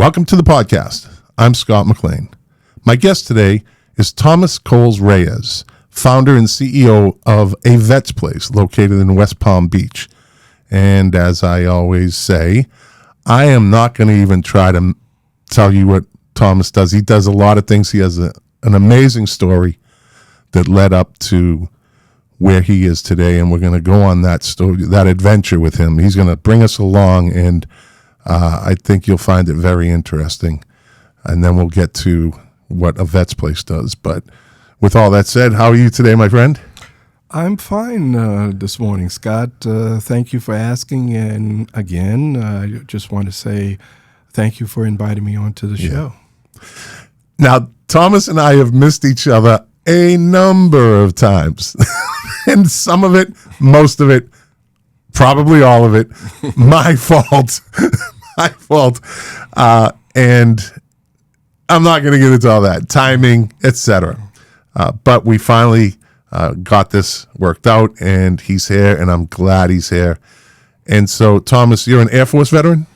Welcome to the podcast. I'm Scott McLean. My guest today is Tomas Coles Reyes, founder and CEO of a Vets Place located in West Palm Beach. And as I always say, I am not going to even try to tell you what Tomas does. He does a lot of things. He has an amazing story that led up to where he is today, and we're going to go on that story, that adventure with him. He's going to bring us along, and I think you'll find it very interesting. And then we'll get to what a Vets Place does. But with all that said, how are you today, my friend? I'm fine this morning, Scott. Thank you for asking. And again, I just want to say thank you for inviting me onto the show. Now, Tomas and I have missed each other a number of times. And some of it, most of it, probably all of it, my fault. My fault. And I'm not going to get into all that. Timing, etc. But we finally got this worked out, and he's here, and I'm glad he's here. And so, Tomas, you're an Air Force veteran?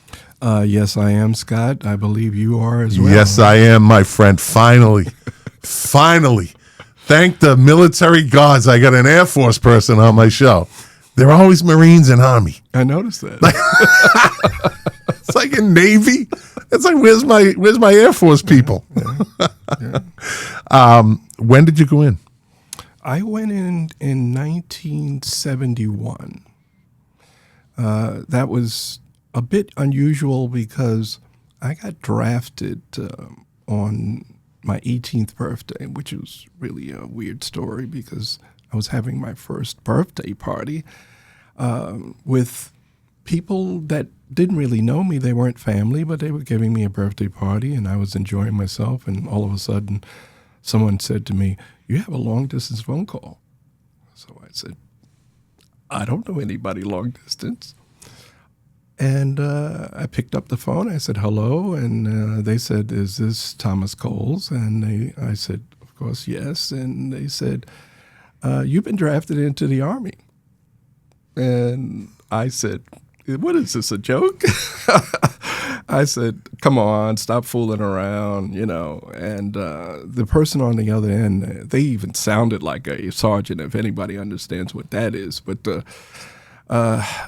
Yes, I am, Scott. I believe you are as well. Yes, I am, my friend. Finally. Finally. Thank the military gods I got an Air Force person on my show. They're always Marines and Army. I noticed that. It's like in Navy. It's like, where's my Air Force people? Yeah. When did you go in? I went in 1971. That was a bit unusual because I got drafted on my 18th birthday, which was really a weird story because I was having my first birthday party with people that didn't really know me. They weren't family, but they were giving me a birthday party, and I was enjoying myself. And all of a sudden, someone said to me, "You have a long-distance phone call." So I said, "I don't know anybody long distance." And I picked up the phone. I said, "Hello." And they said, "Is this Tomas Coles?" And I said, "Of course, yes." And they said, "You've been drafted into the Army." And I said, "What is this, a joke?" I said, "Come on, stop fooling around," you know. And the person on the other end, they even sounded like a sergeant, if anybody understands what that is. But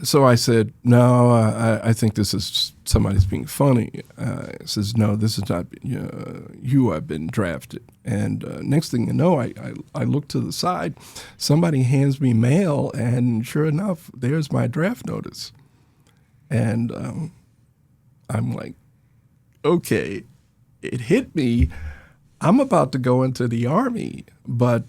so I said, "No, I think this is somebody's being funny." He says, "No, this is not you. I've been drafted." And next thing you know, I look to the side. Somebody hands me mail, and sure enough, there's my draft notice. And I'm like, okay, it hit me. I'm about to go into the Army, but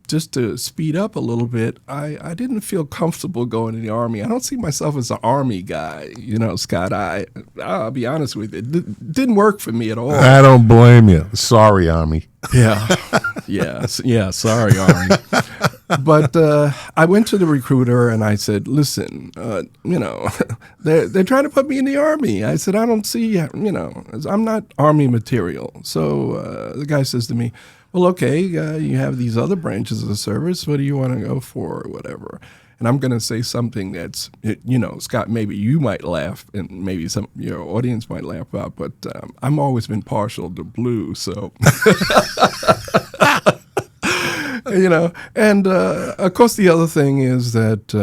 just to speed up a little bit, I didn't feel comfortable going to the Army. I don't see myself as an Army guy, Scott. I'll be honest with you. It didn't work for me at all. I don't blame you. Sorry, Army. Yeah. Sorry, Army. But I went to the recruiter and I said, "Listen, they're trying to put me in the Army." I said, "I don't see, I'm not Army material." So the guy says to me, "Well, okay, you have these other branches of the service. What do you want to go for or whatever?" And I'm going to say something that's, Scott, maybe you might laugh and maybe some of your audience might laugh about, but I've always been partial to blue, so... And of course the other thing is that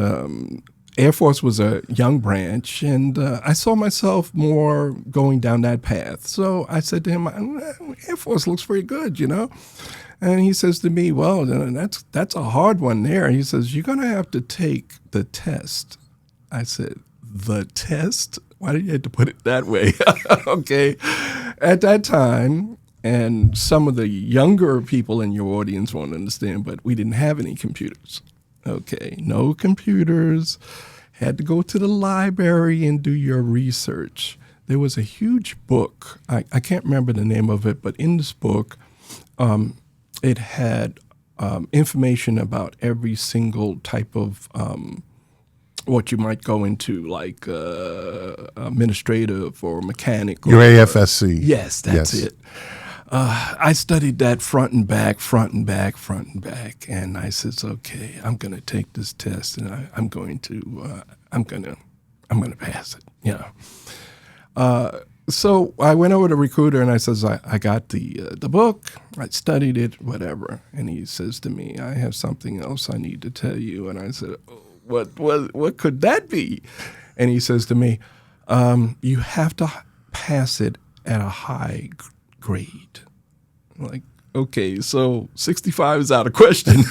Air Force was a young branch, and I saw myself more going down that path. So I said to him, "Air Force looks pretty good, And he says to me, "Well, that's a hard one there." He says, "You're going to have to take the test." I said, "The test? Why did you have to put it that way?" Okay. At that time, and some of the younger people in your audience won't understand, but we didn't have any computers. Okay, no computers. Had to go to the library and do your research. There was a huge book. I can't remember the name of it, but in this book, it had information about every single type of what you might go into, like administrative or mechanic. Your AFSC. Yes, that's it. I studied that front and back, and I says, "Okay, I'm going to take this test, and I'm going to pass it." So I went over to recruiter and I says, I got the book, I studied it, whatever. And he says to me, I have something else I need to tell you. And I said, what could that be? And he says to me, you have to pass it at a high grade. I'm like, okay, so 65 is out of question.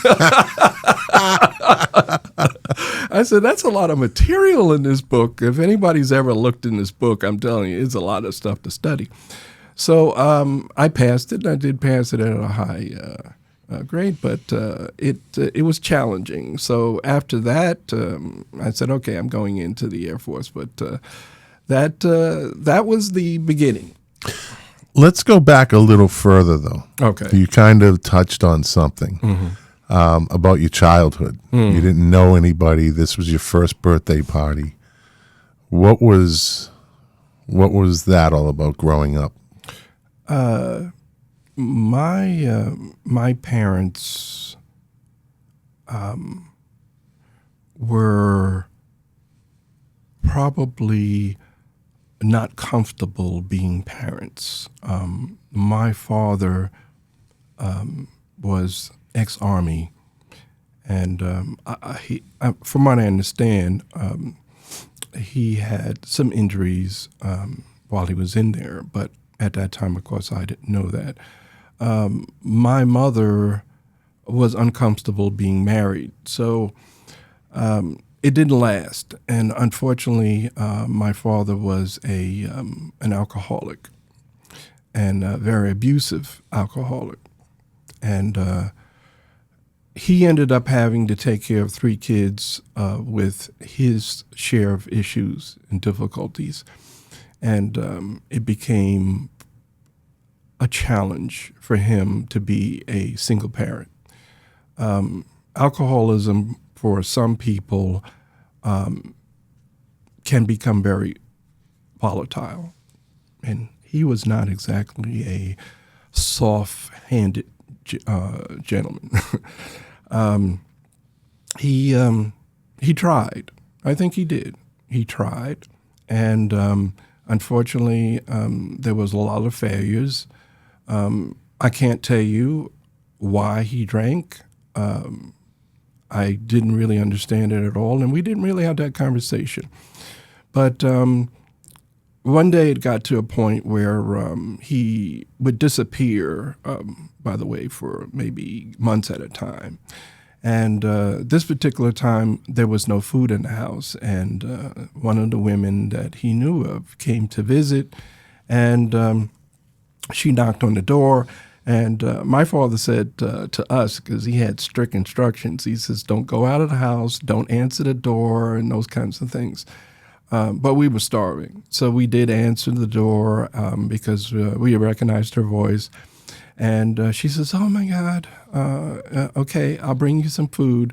I said, that's a lot of material in this book. If anybody's ever looked in this book, I'm telling you, it's a lot of stuff to study. So I passed it. I did pass it at a high grade, but it was challenging. So after that, I said, okay, I'm going into the Air Force. But that was the beginning. Let's go back a little further, though. Okay. You kind of touched on something about your childhood. You didn't know anybody. This was your first birthday party. What was that all about growing up? My parents were probably not comfortable being parents. My father was ex-Army, and from what I understand, he had some injuries while he was in there, but at that time, of course, I didn't know that. My mother was uncomfortable being married, so it didn't last. And unfortunately, my father was an alcoholic, and a very abusive alcoholic. And he ended up having to take care of 3 kids with his share of issues and difficulties. And it became a challenge for him to be a single parent. Alcoholism, for some people, can become very volatile. And he was not exactly a soft-handed gentleman. He tried. I think he did. He tried. And unfortunately, there was a lot of failures. I can't tell you why he drank. I didn't really understand it at all, and we didn't really have that conversation. But one day it got to a point where he would disappear, by the way, for maybe months at a time. And this particular time, there was no food in the house, and one of the women that he knew of came to visit, and she knocked on the door. And my father said to us, because he had strict instructions, he says, don't go out of the house, don't answer the door, and those kinds of things. But we were starving. So we did answer the door because we recognized her voice. And she says, oh, my God, okay, I'll bring you some food.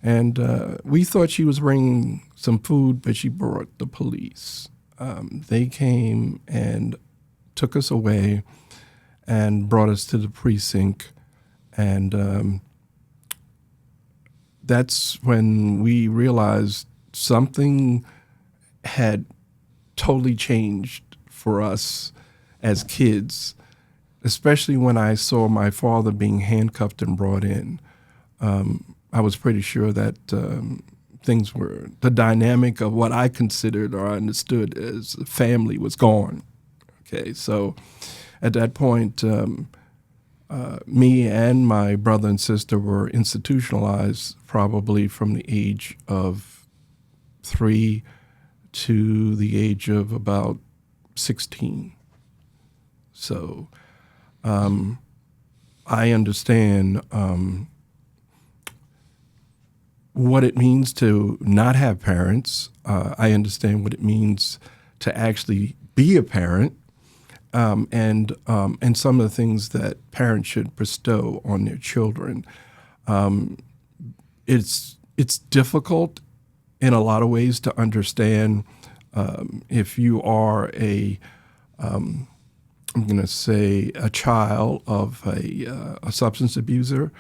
And we thought she was bringing some food, but she brought the police. They came and took us away and brought us to the precinct. And that's when we realized something had totally changed for us as kids, especially when I saw my father being handcuffed and brought in. I was pretty sure that things were, the dynamic of what I considered or understood as a family was gone. Okay, so at that point, me and my brother and sister were institutionalized probably from the age of 3 to the age of about 16. So I understand what it means to not have parents. I understand what it means to actually be a parent, and some of the things that parents should bestow on their children. It's difficult in a lot of ways to understand if you are I'm going to say a child of a substance abuser.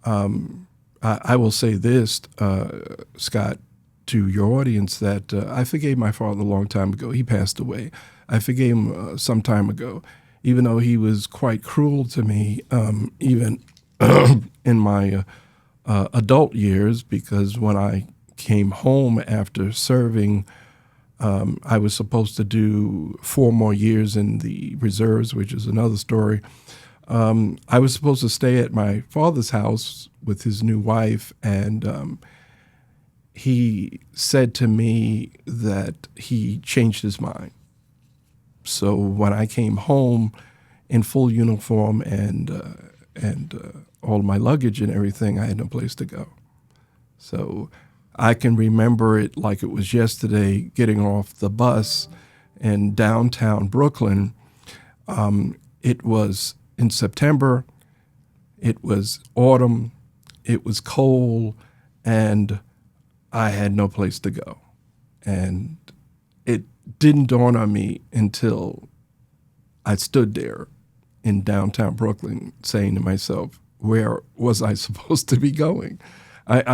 I will say this, Scott, to your audience that I forgave my father a long time ago. He passed away. I forgave him some time ago, even though he was quite cruel to me, even in my adult years, because when I came home after serving, I was supposed to do 4 more years in the reserves, which is another story. I was supposed to stay at my father's house with his new wife, and he said to me that he changed his mind. So when I came home in full uniform and all my luggage and everything, I had no place to go. So I can remember it like it was yesterday, getting off the bus in downtown Brooklyn. It was in September, it was autumn, it was cold, and I had no place to go. And it didn't dawn on me until I stood there in downtown Brooklyn saying to myself, where was I supposed to be going?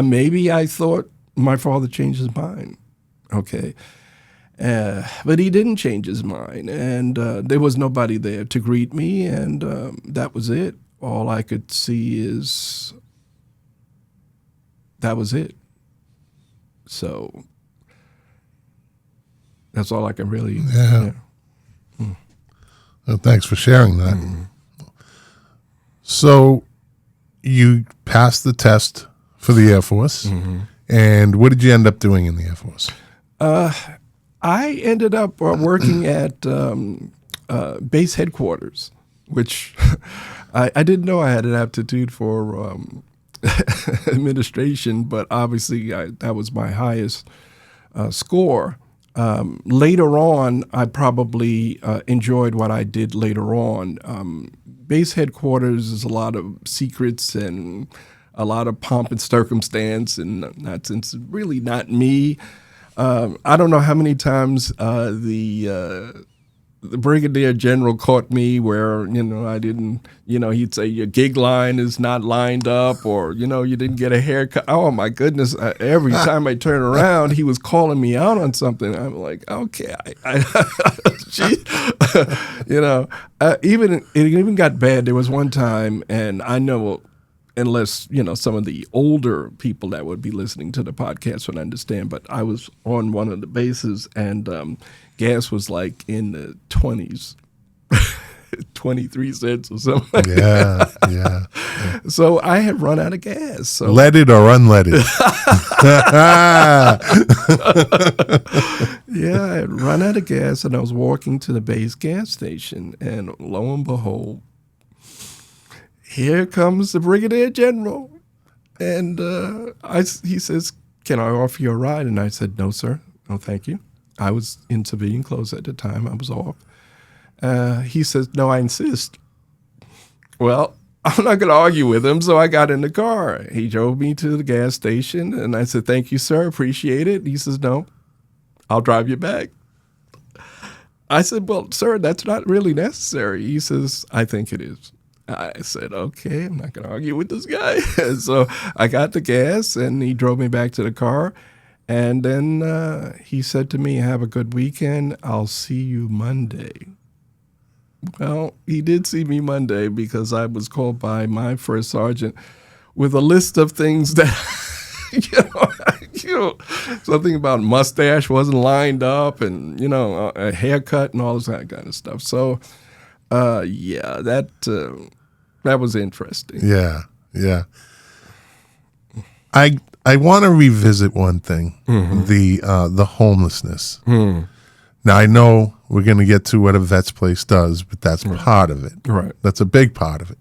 Maybe I thought my father changed his mind, okay? But he didn't change his mind, and there was nobody there to greet me, and that was it. All I could see is that was it. So that's all I can really. Yeah. Well, thanks for sharing that. So you passed the test for the Air Force, and what did you end up doing in the Air Force? I ended up working at base headquarters, which I didn't know I had an aptitude for administration, but obviously that was my highest score. Later on, I probably enjoyed what I did later on. Base headquarters is a lot of secrets and a lot of pomp and circumstance, and it's really not me. I don't know how many times the brigadier general caught me where, I didn't, he'd say your gig line is not lined up, or, you didn't get a haircut. Oh my goodness. Every time I turn around, he was calling me out on something. I'm like, okay, gee. It even got bad. There was one time, and I know, unless, some of the older people that would be listening to the podcast would understand, but I was on one of the bases, and gas was like in the 20s, 23 cents or something like that. Yeah. So I had run out of gas. So. Leaded or unleaded? Yeah, I had run out of gas, and I was walking to the base gas station, and lo and behold, here comes the brigadier general, and he says, "Can I offer you a ride?" And I said, "No, sir. No, thank you." I was in civilian clothes at the time. I was off. He says, "No, I insist." Well, I'm not going to argue with him, so I got in the car. He drove me to the gas station, and I said, "Thank you, sir. Appreciate it." He says, "No, I'll drive you back." I said, "Well, sir, that's not really necessary." He says, "I think it is." I said, "Okay, I'm not going to argue with this guy." So I got the gas, and he drove me back to the car. And then he said to me, "Have a good weekend. I'll see you Monday." Well, he did see me Monday, because I was called by my first sergeant with a list of things that, something about mustache wasn't lined up, and, a haircut and all this that kind of stuff. So, that was interesting. Yeah. I want to revisit one thing, the homelessness. Now, I know we're going to get to what a vet's place does, but that's part of it. Right. That's a big part of it.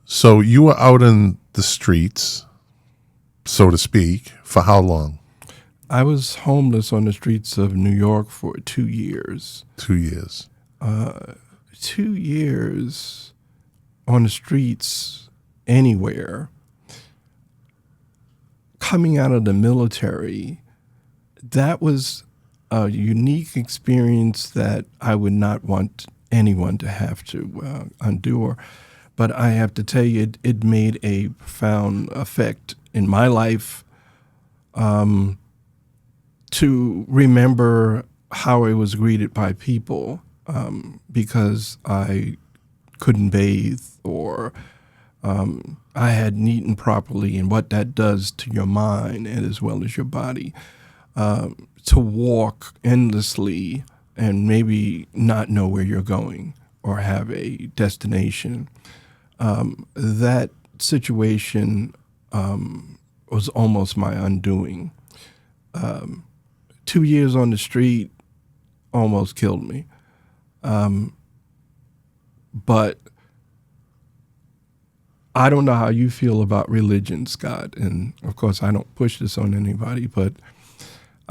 So you were out in the streets, so to speak, for how long? I was homeless on the streets of New York for 2 years. 2 years. 2 years on the streets anywhere. Coming out of the military, that was a unique experience that I would not want anyone to have to endure. But I have to tell you, it made a profound effect in my life. to remember how I was greeted by people because I couldn't bathe or I hadn't eaten properly, and what that does to your mind and as well as your body. To walk endlessly and maybe not know where you're going or have a destination. That situation was almost my undoing. 2 years on the street almost killed me. But I don't know how you feel about religion, Scott. And of course, I don't push this on anybody, but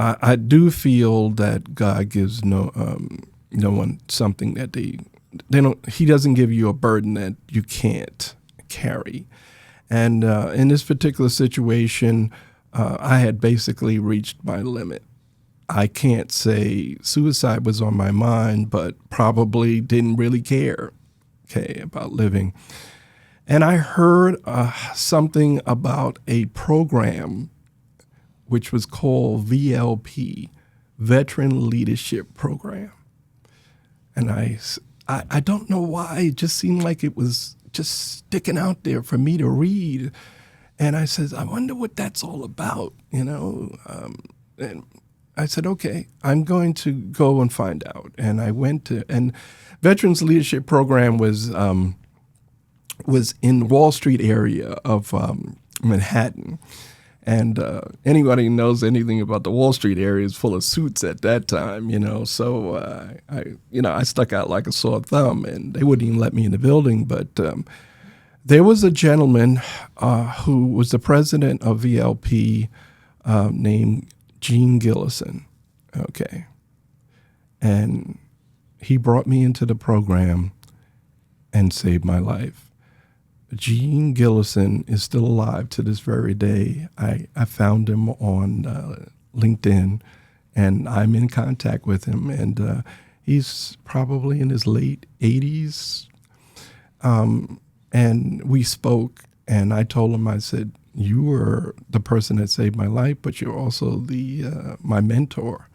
I do feel that God gives no one something that they don't. He doesn't give you a burden that you can't carry. And in this particular situation, I had basically reached my limit. I can't say suicide was on my mind, but probably didn't really care, about living. And I heard something about a program which was called VLP, Veteran Leadership Program. And I don't know why, it just seemed like it was just sticking out there for me to read. And I said, I wonder what that's all about, and I said, okay, I'm going to go and find out. And I went to, and Veterans Leadership Program was in the Wall Street area of Manhattan. And anybody who knows anything about the Wall Street area is full of suits at that time, So I stuck out like a sore thumb, and they wouldn't even let me in the building. But there was a gentleman who was the president of VLP named Gene Gillison. Okay, and he brought me into the program and saved my life. Gene Gillison is still alive to this very day. I found him on LinkedIn, and I'm in contact with him. And he's probably in his late 80s. And we spoke, and I told him, I said, you were the person that saved my life, but you're also my mentor.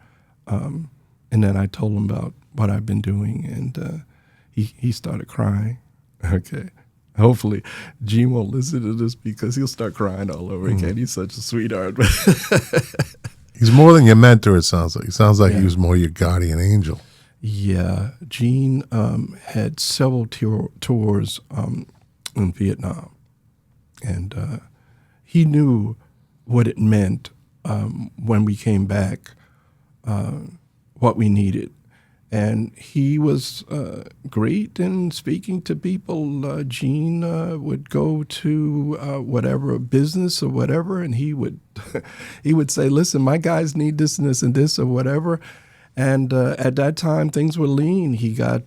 And then I told him about what I've been doing, and he started crying. Okay. Hopefully, Gene won't listen to this because he'll start crying all over again. He's such a sweetheart. He's more than your mentor, it sounds like. It sounds like he was more your guardian angel. Yeah. Gene had several tours in Vietnam. And he knew what it meant when we came back, what we needed. And he was great in speaking to people. Gene would go to whatever business or whatever, and he would say, "Listen, my guys need this and this and this or whatever." And at that time, things were lean. He got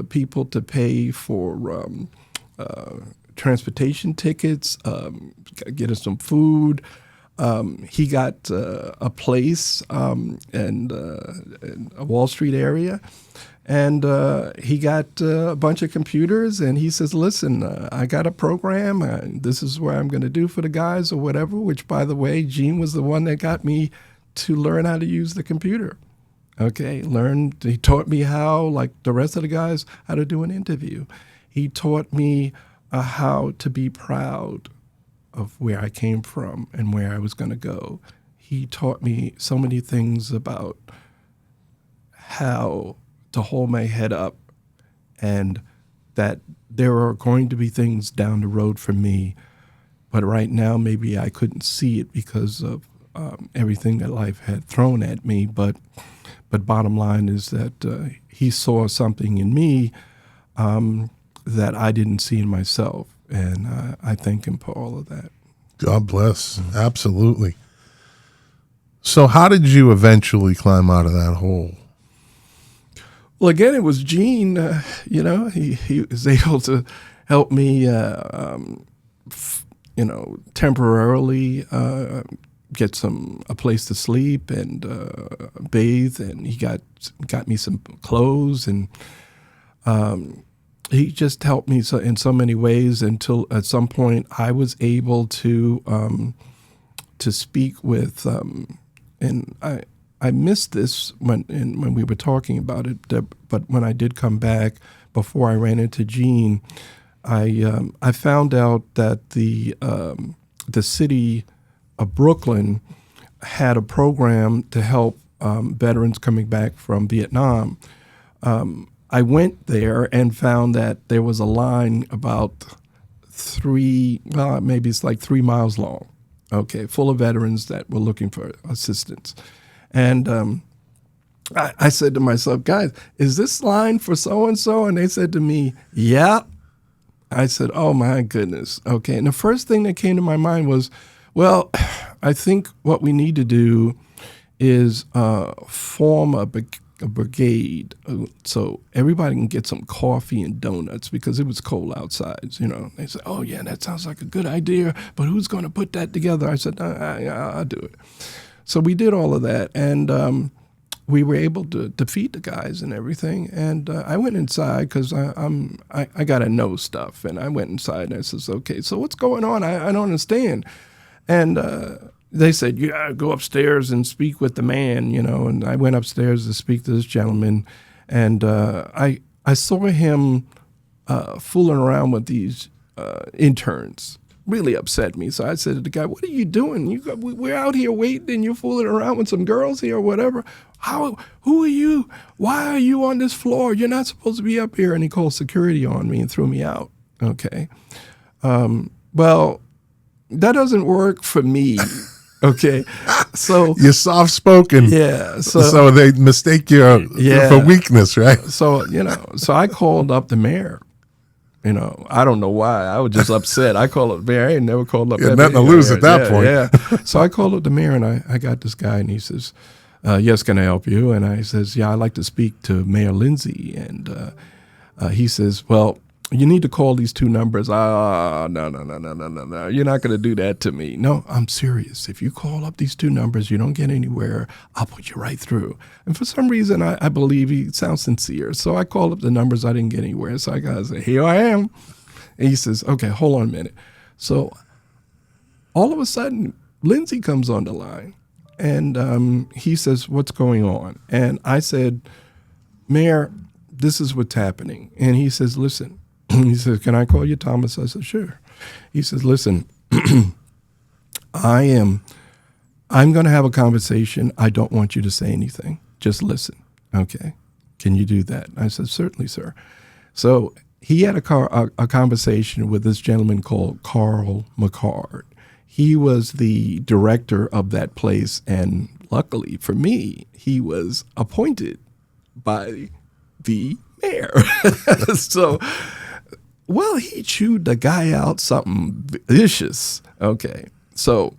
people to pay for transportation tickets, get us some food. He got a place in a Wall Street area, and he got a bunch of computers, and he says, listen, I got a program. This is what I'm going to do for the guys or whatever, which, by the way, Gene was the one that got me to learn how to use the computer. Okay, he taught me how, like the rest of the guys, how to do an interview. He taught me how to be proud of where I came from and where I was going to go. He taught me so many things about how to hold my head up, and that there are going to be things down the road for me, but right now maybe I couldn't see it because of everything that life had thrown at me. But bottom line is that he saw something in me that I didn't see in myself. And I thank him for all of that. God bless. Absolutely. So how did you eventually climb out of that hole? Well, again, it was Gene. He was able to help me, temporarily get a place to sleep and bathe. And he got me some clothes, and he just helped me in so many ways until at some point I was able to speak with, and I missed this when we were talking about it, but when I did come back, before I ran into Gene, I found out that the city of Brooklyn had a program to help veterans coming back from Vietnam. I went there and found that there was a line about maybe it's like 3 miles long, okay, full of veterans that were looking for assistance. And I said to myself, guys, is this line for so-and-so? And they said to me, yeah. I said, oh, my goodness. Okay. And the first thing that came to my mind was, well, I think what we need to do is form a brigade so everybody can get some coffee and donuts because it was cold outside. They said, oh, yeah, that sounds like a good idea, but who's going to put that together? I said, I'll do it. So we did all of that, and we were able to feed the guys and everything. And I went inside because I got to know stuff. And I went inside and I says, okay, so what's going on? I don't understand. And they said, you got to go upstairs and speak with the man, And I went upstairs to speak to this gentleman. And I saw him fooling around with these interns. Really upset me. So I said to the guy, what are you doing? We're out here waiting and you're fooling around with some girls here or whatever. Who are you? Why are you on this floor? You're not supposed to be up here. And he called security on me and threw me out. Okay. Well, that doesn't work for me. Okay. So you're soft spoken. Yeah. So they mistake you for weakness, right? So, so I called up the mayor. I don't know why. I was just upset. I called up the mayor. I ain't never called up that nothing to lose at that point. Yeah. So I called up the mayor and I got this guy and he says, yes, can I help you? And I says, yeah, I'd like to speak to Mayor Lindsay. And he says, well, you need to call these two numbers. No. You're not going to do that to me. No, I'm serious. If you call up these two numbers, you don't get anywhere, I'll put you right through. And for some reason, I believe he sounds sincere. So I called up the numbers. I didn't get anywhere. So I got to say, here I am. And he says, okay, hold on a minute. So all of a sudden, Lindsay comes on the line. And he says, what's going on? And I said, Mayor, this is what's happening. And he says, listen. He says, can I call you Thomas? I said, sure. He says, listen, I'm going to have a conversation. I don't want you to say anything. Just listen. Okay. Can you do that? I said, certainly, sir. So he had a conversation with this gentleman called Carl McCard. He was the director of that place. And luckily for me, he was appointed by the mayor. So, well, he chewed the guy out something vicious. Okay. So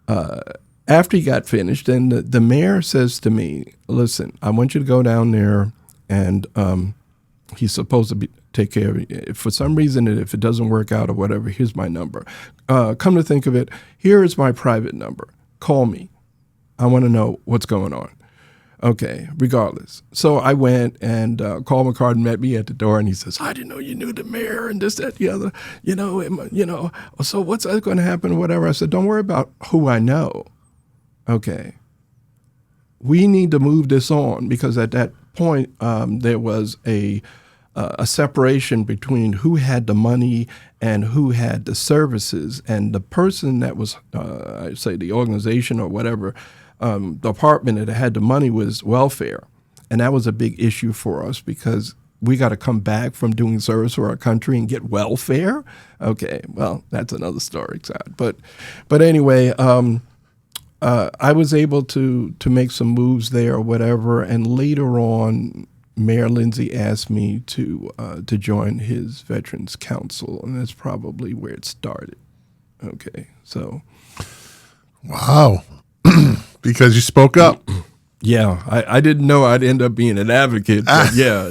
after he got finished, then the mayor says to me, listen, I want you to go down there and he's supposed to take care of it. For some reason, if it doesn't work out or whatever, here's my number. Come to think of it, here is my private number. Call me. I want to know what's going on. Okay, regardless. So I went and Carl McCard met me at the door and he says, I didn't know you knew the mayor and this, that, the other, so what's going to happen or whatever. I said, don't worry about who I know. Okay. We need to move this on because at that point there was a separation between who had the money and who had the services. And the person that was, I say the organization or whatever, the department that had the money was welfare. And that was a big issue for us because we got to come back from doing service for our country and get welfare. Okay, well, that's another story. But anyway, I was able to make some moves there or whatever. And later on, Mayor Lindsay asked me to join his Veterans Council. And that's probably where it started. Okay, so. Wow. Because you spoke up. Yeah, I didn't know I'd end up being an advocate, but yeah.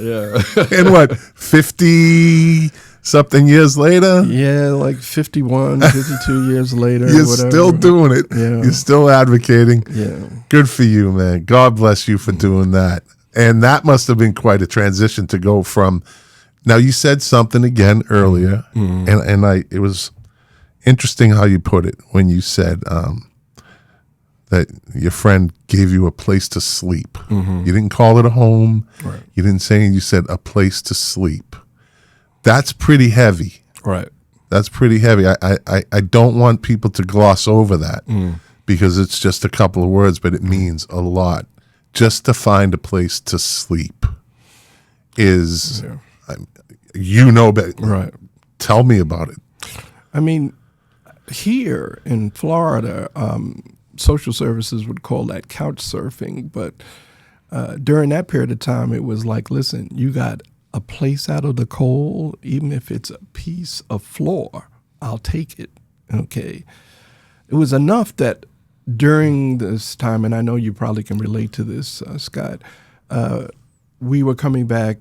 And what, 50-something years later? Yeah, like 51, 52 years later. You're whatever. still doing it. Yeah. You're still advocating. Yeah. Good for you, man. God bless you for doing that. And that must have been quite a transition to go from, now you said something again earlier, and it was interesting how you put it when you said, that your friend gave you a place to sleep. Mm-hmm. You didn't call it a home. Right. You didn't say, you said a place to sleep. That's pretty heavy. Right. That's pretty heavy. I don't want people to gloss over that because it's just a couple of words, but it means a lot. Just to find a place to sleep is, better. Right. Tell me about it. I mean, here in Florida, social services would call that couch surfing, but during that period of time, it was like, listen, you got a place out of the cold, even if it's a piece of floor, I'll take it. Okay. It was enough that during this time, and I know you probably can relate to this, Scott, we were coming back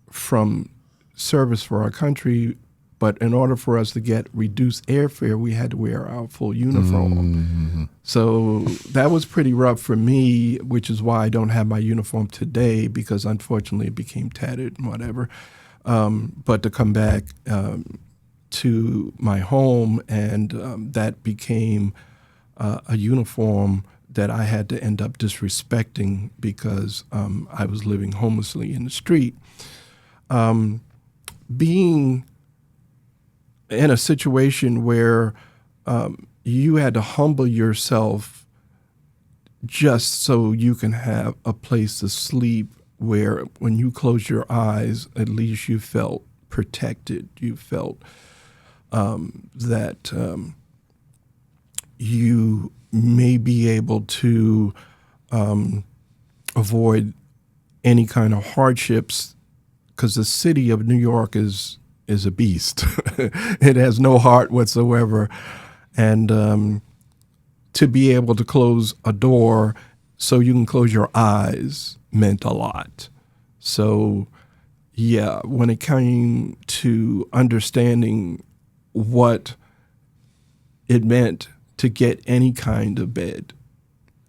from service for our country, but in order for us to get reduced airfare, we had to wear our full uniform. So that was pretty rough for me, which is why I don't have my uniform today, because unfortunately it became tattered and whatever. But to come back to my home, and that became a uniform that I had to end up disrespecting because I was living homelessly in the street. Being in a situation where you had to humble yourself just so you can have a place to sleep where when you close your eyes, at least you felt protected. You felt that you may be able to avoid any kind of hardships, because the city of New York is a beast. It has no heart whatsoever. And to be able to close a door so you can close your eyes meant a lot. So, yeah, when it came to understanding what it meant to get any kind of bed,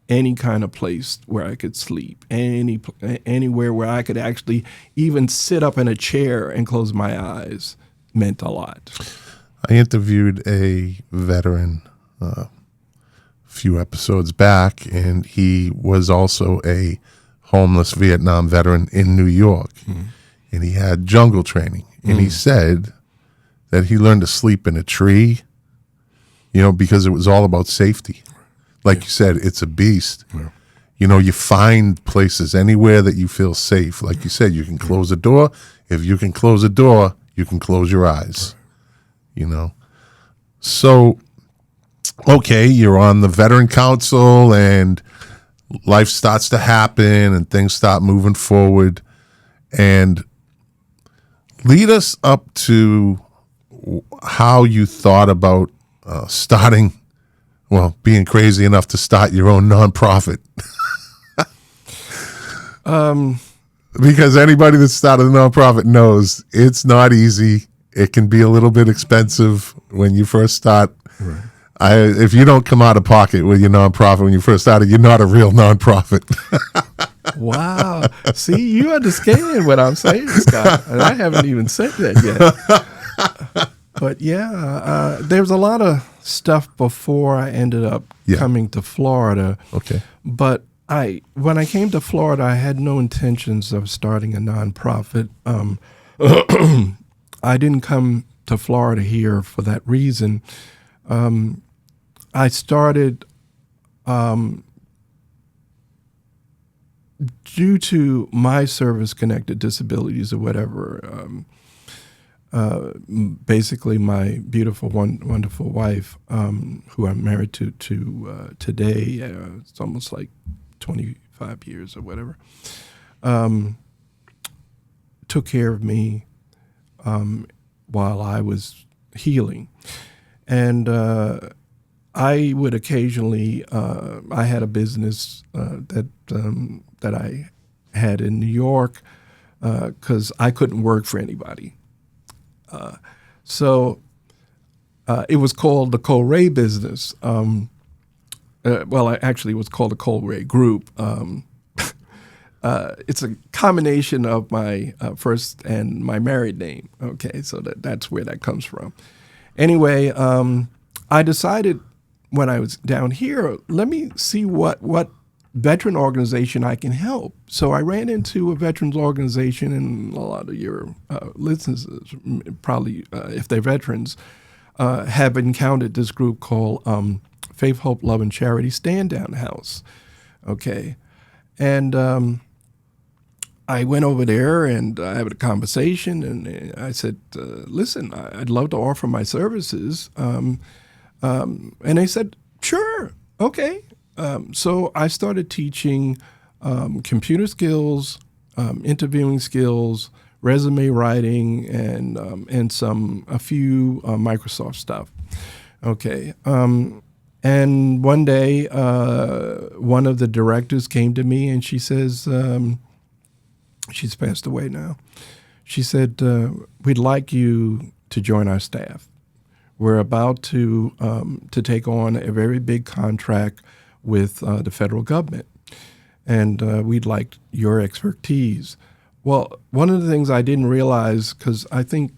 any kind of place where I could sleep, anywhere where I could actually even sit up in a chair and close my eyes, meant a lot. I interviewed a veteran a few episodes back, and he was also a homeless Vietnam veteran in New York, and he had jungle training, and he said that he learned to sleep in a tree, because it was all about safety. Like you said, it's a beast. Yeah. You find places anywhere that you feel safe. Like you said, you can close a door. If you can close a door, you can close your eyes. Right. So, okay, you're on the Veteran Council and life starts to happen and things start moving forward. And lead us up to how you thought about being crazy enough to start your own nonprofit. Because anybody that started a nonprofit knows it's not easy. It can be a little bit expensive when you first start. Right. If you don't come out of pocket with your nonprofit when you first started, you're not a real nonprofit. Wow. See, you understand what I'm saying, Scott. And I haven't even said that yet. But yeah, there's a lot of stuff before I ended up coming to Florida. Okay. But when I came to Florida, I had no intentions of starting a nonprofit. I didn't come to Florida here for that reason. I started due to my service-connected disabilities or whatever. Basically, my beautiful, wonderful wife, who I'm married to today, it's almost like 25 years or whatever, took care of me while I was healing. And I would occasionally, I had a business that I had in New York because I couldn't work for anybody. So it was called the Coles Reyes business. Actually, it was called the Coles Reyes Group. It's a combination of my first and my married name. Okay, so that's where that comes from. Anyway, I decided when I was down here, let me see what veteran organization I can help. So I ran into a veterans organization, and a lot of your listeners probably, if they're veterans, have encountered this group called Faith, Hope, Love, and Charity Stand Down House. Okay. And I went over there and I had a conversation, and I said, listen, I'd love to offer my services. And they said, sure, okay. So I started teaching computer skills, interviewing skills, resume writing, and a few Microsoft stuff. Okay. And one day, one of the directors came to me and she says, she's passed away now. She said, we'd like you to join our staff. We're about to take on a very big contract with the federal government, and we'd like your expertise. Well, one of the things I didn't realize, because I think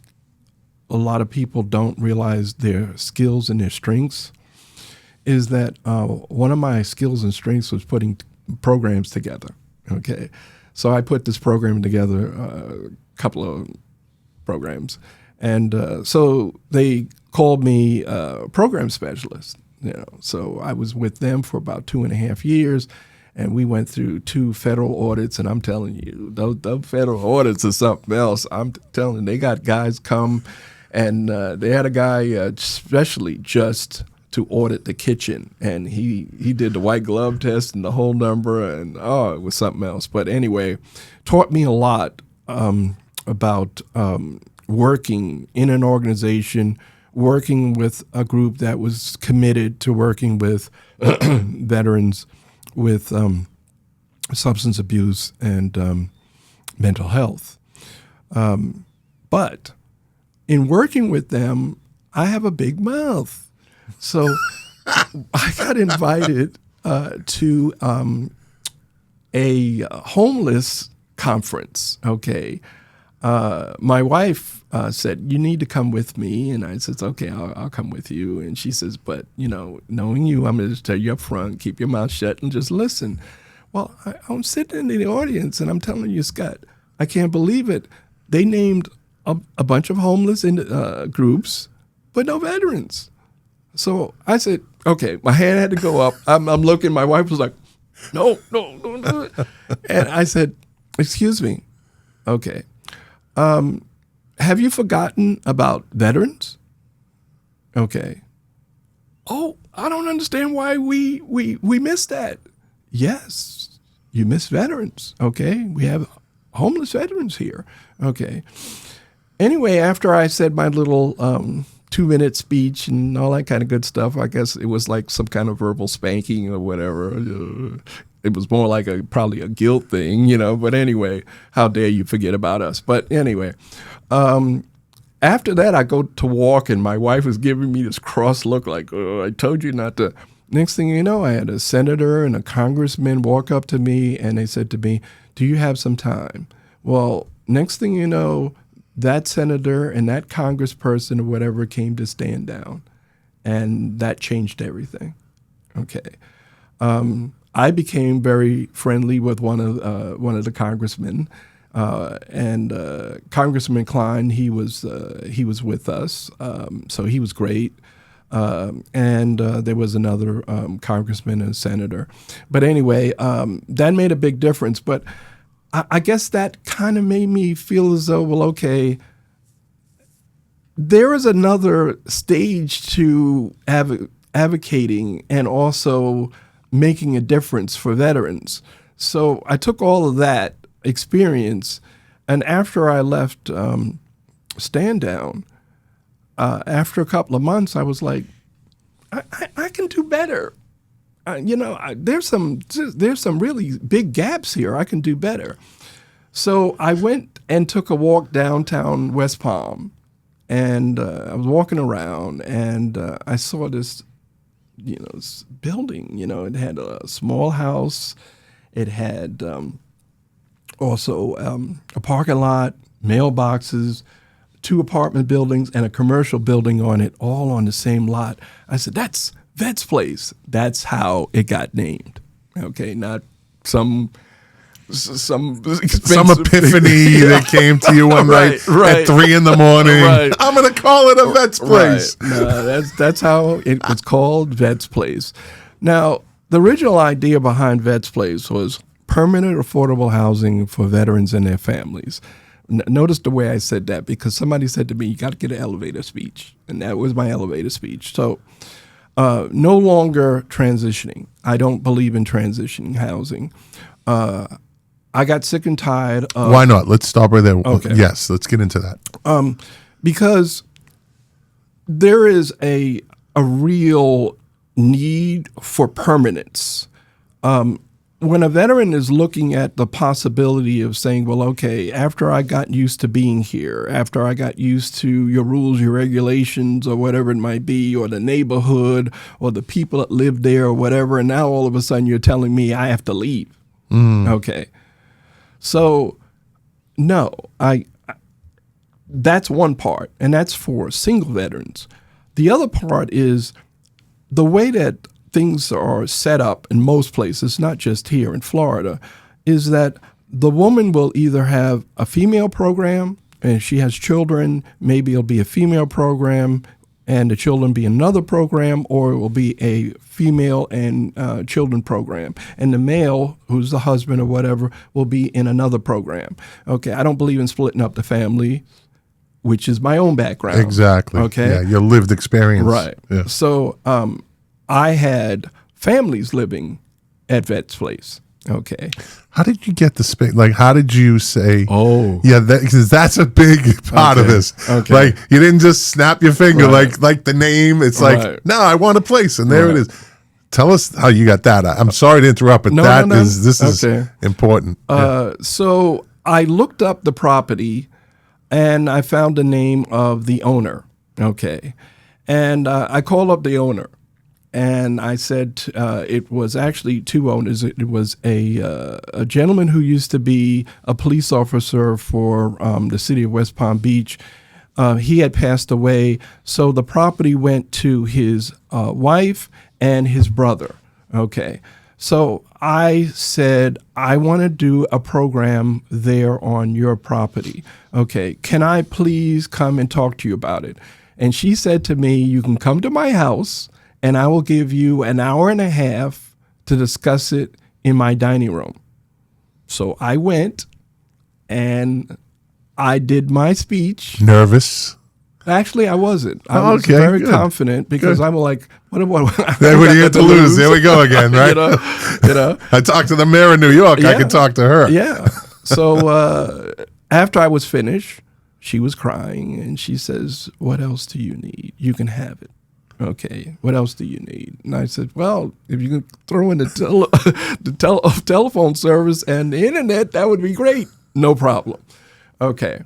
a lot of people don't realize their skills and their strengths, is that one of my skills and strengths was putting programs together. Okay, so I put this program together, a couple of programs, and so they called me program specialist. So I was with them for about 2.5 years, and we went through 2 federal audits. And I'm telling you, those federal audits are something else. I'm telling you, they got guys come, and they had a guy especially just to audit the kitchen, and he did the white glove test and the whole number, and it was something else. But anyway, taught me a lot about working in an organization, working with a group that was committed to working with veterans with substance abuse and mental health. But in working with them, I have a big mouth. So I got invited to a homeless conference, okay. My wife said, you need to come with me. And I said, okay, I'll come with you. And she says, but, knowing you, I'm going to tell you up front, keep your mouth shut and just listen. Well, I'm sitting in the audience and I'm telling you, Scott, I can't believe it. They named a bunch of homeless groups, but no veterans. So I said, okay, my hand had to go up. I'm looking, my wife was like, no, don't do it. And I said, excuse me. Okay. Have you forgotten about veterans? Okay. Oh, I don't understand why we missed that. Yes, you missed veterans. Okay. We have homeless veterans here. Okay. Anyway, after I said my little 2-minute speech and all that kind of good stuff, I guess it was like some kind of verbal spanking or whatever. It was more like probably a guilt thing, but anyway, how dare you forget about us. But anyway, after that, I go to walk and my wife was giving me this cross look like, oh, I told you not to. Next thing you know, I had a senator and a congressman walk up to me and they said to me, do you have some time? Well, next thing you know, that senator and that congressperson or whatever came to stand down, and that changed everything. Okay. I became very friendly with one of the congressmen, and Congressman Klein. He was with us, so he was great. And there was another congressman and senator. But anyway, that made a big difference. But I guess that kind of made me feel as though, well, okay, there is another stage to advocating and also making a difference for veterans. So I took all of that experience, and after I left Stand Down, after a couple of months, I was like, I can do better. There's some really big gaps here. I can do better. So I went and took a walk downtown West Palm, and I was walking around, and I saw this, this building. It had a small house. It had also a parking lot, mailboxes, 2 apartment buildings, and a commercial building on it, all on the same lot. I said, that's Vets Place. That's how it got named. Okay, not some epiphany that came to you one night at 3 a.m. Right. I'm going to call it a Vets Place. Right. No, that's how it was called, Vets Place. Now, the original idea behind Vets Place was permanent affordable housing for veterans and their families. Notice the way I said that, because somebody said to me, you got to get an elevator speech. And that was my elevator speech. So no longer transitioning. I don't believe in transitioning housing. I got sick and tired of... Why not? Let's stop right there. Okay. Yes, let's get into that. Because there is a real need for permanence. When a veteran is looking at the possibility of saying, well, okay, after I got used to being here, after I got used to your rules, your regulations, or whatever it might be, or the neighborhood, or the people that live there, or whatever, and now all of a sudden you're telling me I have to leave. Okay. So, no, that's one part, and that's for single veterans. The other part is the way that things are set up in most places, not just here in Florida, is that the woman will either have a female program, and if she has children, maybe it'll be a female program, and the children be another program, or it will be a female and children program. And the male, who's the husband or whatever, will be in another program. Okay, I don't believe in splitting up the family, which is my own background. Exactly. Okay. Yeah, your lived experience. Right. Yeah. So I had families living at Vets Place. Okay. How did you get the space? Like, how did you say, oh, yeah, because that's a big part of this. Okay. Like, you didn't just snap your finger like the name. It's like, no, I want a place. And there it is. Tell us how you got that. I'm sorry to interrupt, but this is important. So I looked up the property and I found the name of the owner. Okay. And I called up the owner. And I said it was actually two owners. It was a gentleman who used to be a police officer for the city of West Palm Beach. He had passed away, so the property went to his wife and his brother. Okay, so I said, I want to do a program there on your property. Okay, can I please come and talk to you about it? And she said to me, you can come to my house, and I will give you an hour and a half to discuss it in my dining room. So I went and I did my speech. Nervous? Actually, I wasn't. I was very confident because I'm like, what do you have to lose? Here we go again, right? you know? I talked to the mayor of New York. I could talk to her. Yeah. So after I was finished, she was crying and she says, what else do you need? You can have it. Okay, what else do you need? And I said, well, if you can throw in the telephone service and the internet, that would be great. No problem. Okay.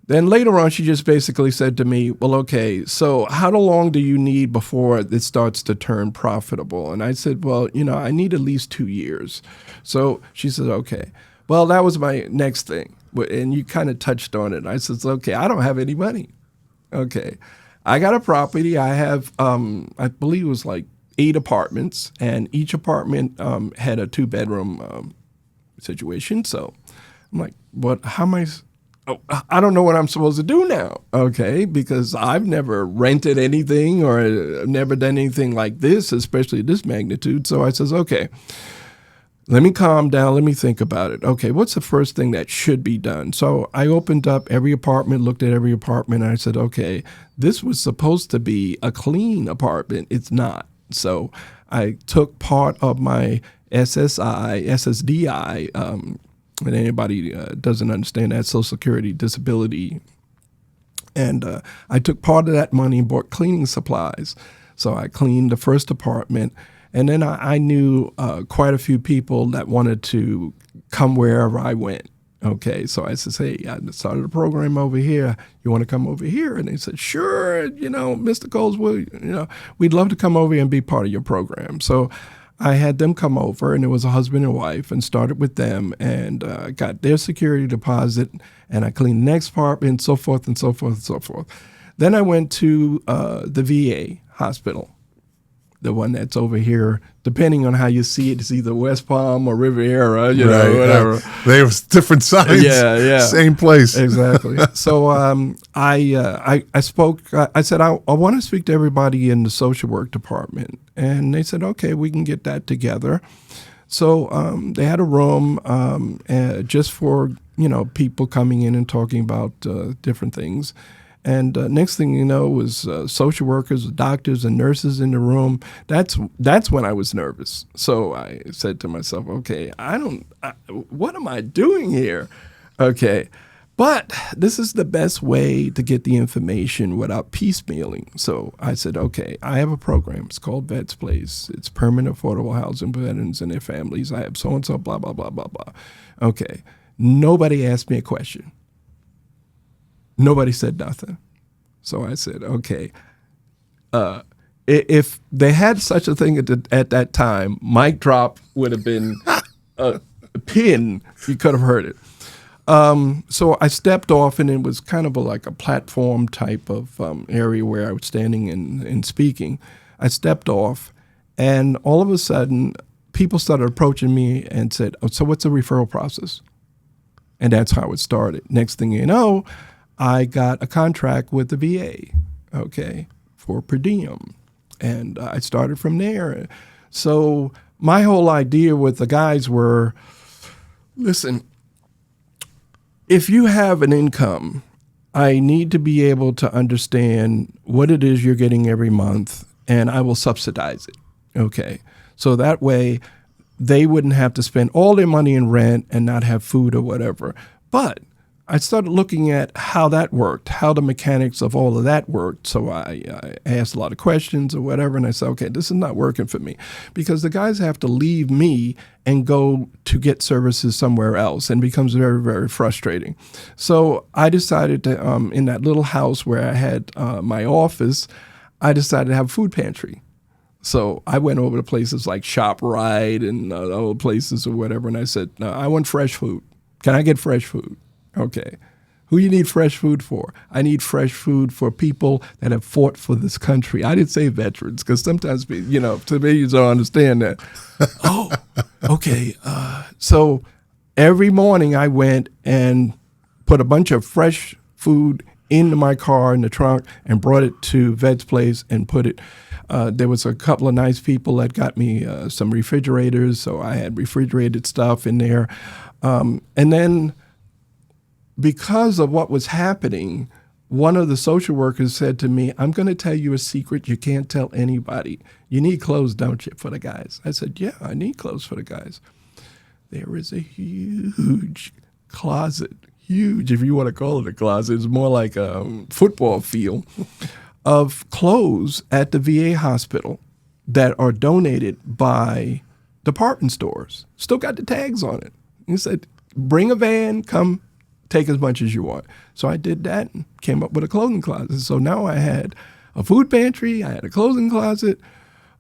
Then later on, she just basically said to me, well, okay, so how long do you need before it starts to turn profitable? And I said, well, I need at least 2 years. So she said, okay. Well, that was my next thing. And you kind of touched on it. I said, okay, I don't have any money. Okay. I got a property. I have, I believe it was like 8 apartments, and each apartment had a 2-bedroom situation. So I'm like, how am I don't know what I'm supposed to do now. Okay. Because I've never rented anything or never done anything like this, especially this magnitude. So I says, okay, let me calm down. Let me think about it. Okay, what's the first thing that should be done? So I opened up every apartment, looked at every apartment, and I said, okay, this was supposed to be a clean apartment. It's not. So I took part of my SSDI, and anybody doesn't understand that, Social Security disability, and I took part of that money and bought cleaning supplies. So I cleaned the first apartment. And then I knew quite a few people that wanted to come wherever I went. Okay, so I said, hey, I started a program over here. You want to come over here? And they said, sure, Mr. Coles, we'd love to come over here and be part of your program. So I had them come over, and it was a husband and wife, and started with them, and got their security deposit, and I cleaned the next apartment, and so forth and so forth and so forth. Then I went to the VA hospital. the one that's over here. Depending on how you see it, it's either West Palm or Riviera, you Right. know, whatever. They have different signs. Yeah. Same place. Exactly. So I spoke. I said I want to speak to everybody in the social work department, and they said, okay, we can get that together. So they had a room just for people coming in and talking about different things. And next thing you know was social workers, doctors, and nurses in the room. That's when I was nervous. So I said to myself, okay, what am I doing here? Okay. But this is the best way to get the information without piecemealing. So I said, okay, I have a program. It's called Vets Place. It's permanent affordable housing for veterans and their families. I have so-and-so, blah, blah, blah, blah, blah. Okay. Nobody asked me a question. Nobody said nothing. So I said, okay, if they had such a thing at that time, mic drop would have been a pin. You could have heard it. So I stepped off, and it was kind of like a platform type of area where I was standing and speaking. I stepped off, and all of a sudden, people started approaching me and said, oh, so what's the referral process? And that's how it started. Next thing you know, I got a contract with the VA, okay, for per diem. And I started from there. So my whole idea with the guys were, listen, if you have an income, I need to be able to understand what it is you're getting every month, and I will subsidize it, okay? So that way, they wouldn't have to spend all their money in rent and not have food or whatever. But I started looking at how that worked, how the mechanics of all of that worked. So I asked a lot of questions or whatever, and I said, okay, this is not working for me, because the guys have to leave me and go to get services somewhere else, and it becomes very, very frustrating. So I decided to, in that little house where I had my office, I decided to have a food pantry. So I went over to places like ShopRite and other places or whatever, and I said, no, I want fresh food. Can I get fresh food? Okay. Who you need fresh food for? I need fresh food for people that have fought for this country. I didn't say veterans, because sometimes, civilians don't understand that. Oh, okay. So every morning I went and put a bunch of fresh food into my car in the trunk and brought it to Vets Place and put it. There was a couple of nice people that got me some refrigerators, so I had refrigerated stuff in there. And then, because of what was happening, one of the social workers said to me, I'm going to tell you a secret you can't tell anybody. You need clothes, don't you, for the guys? I said, yeah, I need clothes for the guys. There is a huge closet, huge, if you want to call it a closet. It's more like a football field of clothes at the VA hospital that are donated by department stores. Still got the tags on it. He said, bring a van, come take as much as you want. So I did that and came up with a clothing closet. So now I had a food pantry, I had a clothing closet,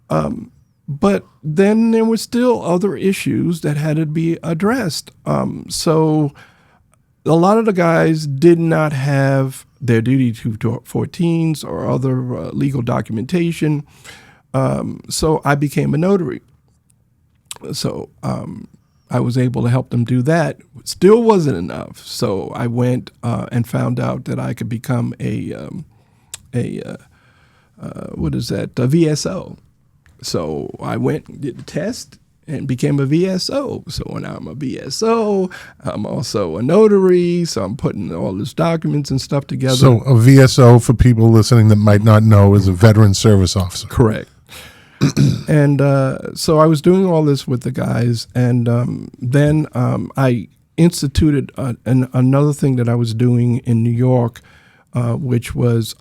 but then there were still other issues that had to be addressed. So a lot of the guys did not have their duty to 14s or other legal documentation. So I became a notary. So I was able to help them do that. Still wasn't enough. So I went and found out that I could become a VSO. So I went and did the test and became a VSO. So when I'm a VSO, I'm also a notary. So I'm putting all these documents and stuff together. So a VSO, for people listening that might not know, is a veteran service officer. Correct. And so I was doing all this with the guys, and then I instituted another thing that I was doing in New York, which was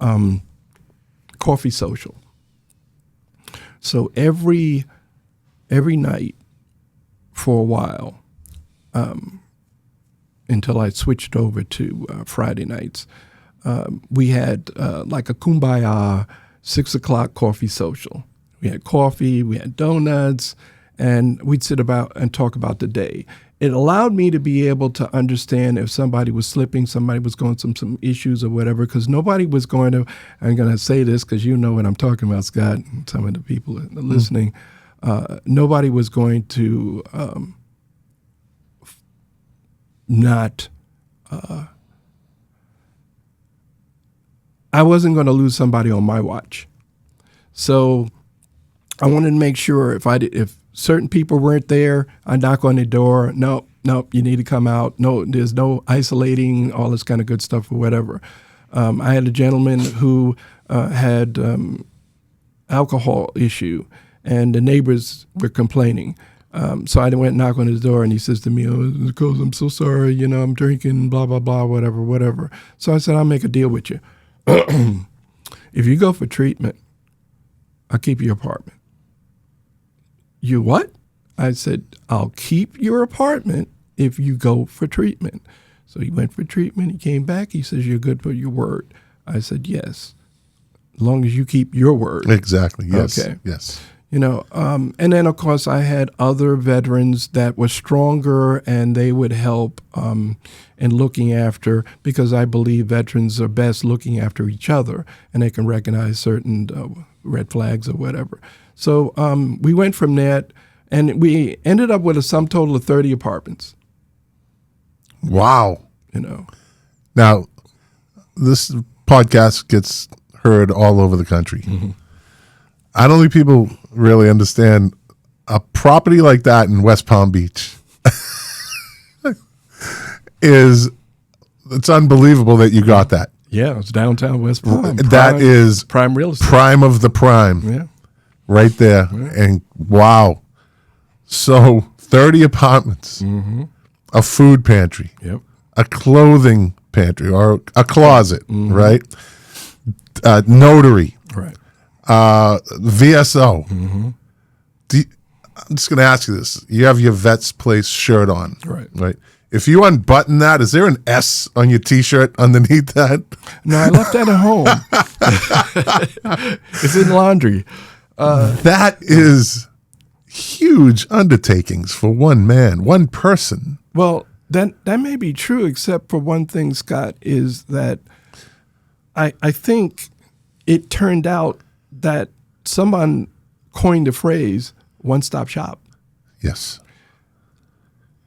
coffee social. So every night for a while, until I switched over to Friday nights, we had like a kumbaya 6 o'clock coffee social. We had coffee, we had donuts, and we'd sit about and talk about the day. it allowed me to be able to understand if somebody was slipping, somebody was going some issues or whatever, because nobody was going to, I'm going to say this because you know what I'm talking about, Scott, and some of the people that are listening, nobody was going to I wasn't going to lose somebody on my watch. So I wanted to make sure if certain people weren't there, I knock on the door. Nope, you need to come out. No, there's no isolating, all this kind of good stuff or whatever. I had a gentleman who had alcohol issue, and the neighbors were complaining. So I went and knocked on his door, and he says to me, "Oh, Coles, I'm so sorry. I'm drinking, blah, blah, blah, whatever." So I said, "I'll make a deal with you. If you go for treatment, I'll keep your apartment." "You what?" I said, "I'll keep your apartment if you go for treatment." So he went for treatment. He came back. He says, "You're good for your word." I said, "Yes, as long as you keep your word." Exactly. Yes. Okay. Yes. And then, of course, I had other veterans that were stronger, and they would help in looking after, because I believe veterans are best looking after each other, and they can recognize certain red flags or whatever. So we went from that, and we ended up with a sum total of 30 apartments. Wow. Now, this podcast gets heard all over the country. Mm-hmm. I don't think people really understand a property like that in West Palm Beach. It's unbelievable that you got that. Yeah, it's downtown West Palm. That is prime real estate. Prime of the prime. Yeah. Right there. Yeah. And wow. So 30 apartments, a food pantry, a clothing pantry or a closet, right? Notary. Right. VSO. I'm just going to ask you this. You have your Vets Place shirt on. Right. If you unbutton that, is there an S on your T-shirt underneath that? No, I left that at home. It's in laundry. That is huge undertakings for one man, one person. Well, that may be true, except for one thing, Scott, is that I think it turned out that someone coined the phrase one-stop shop. Yes.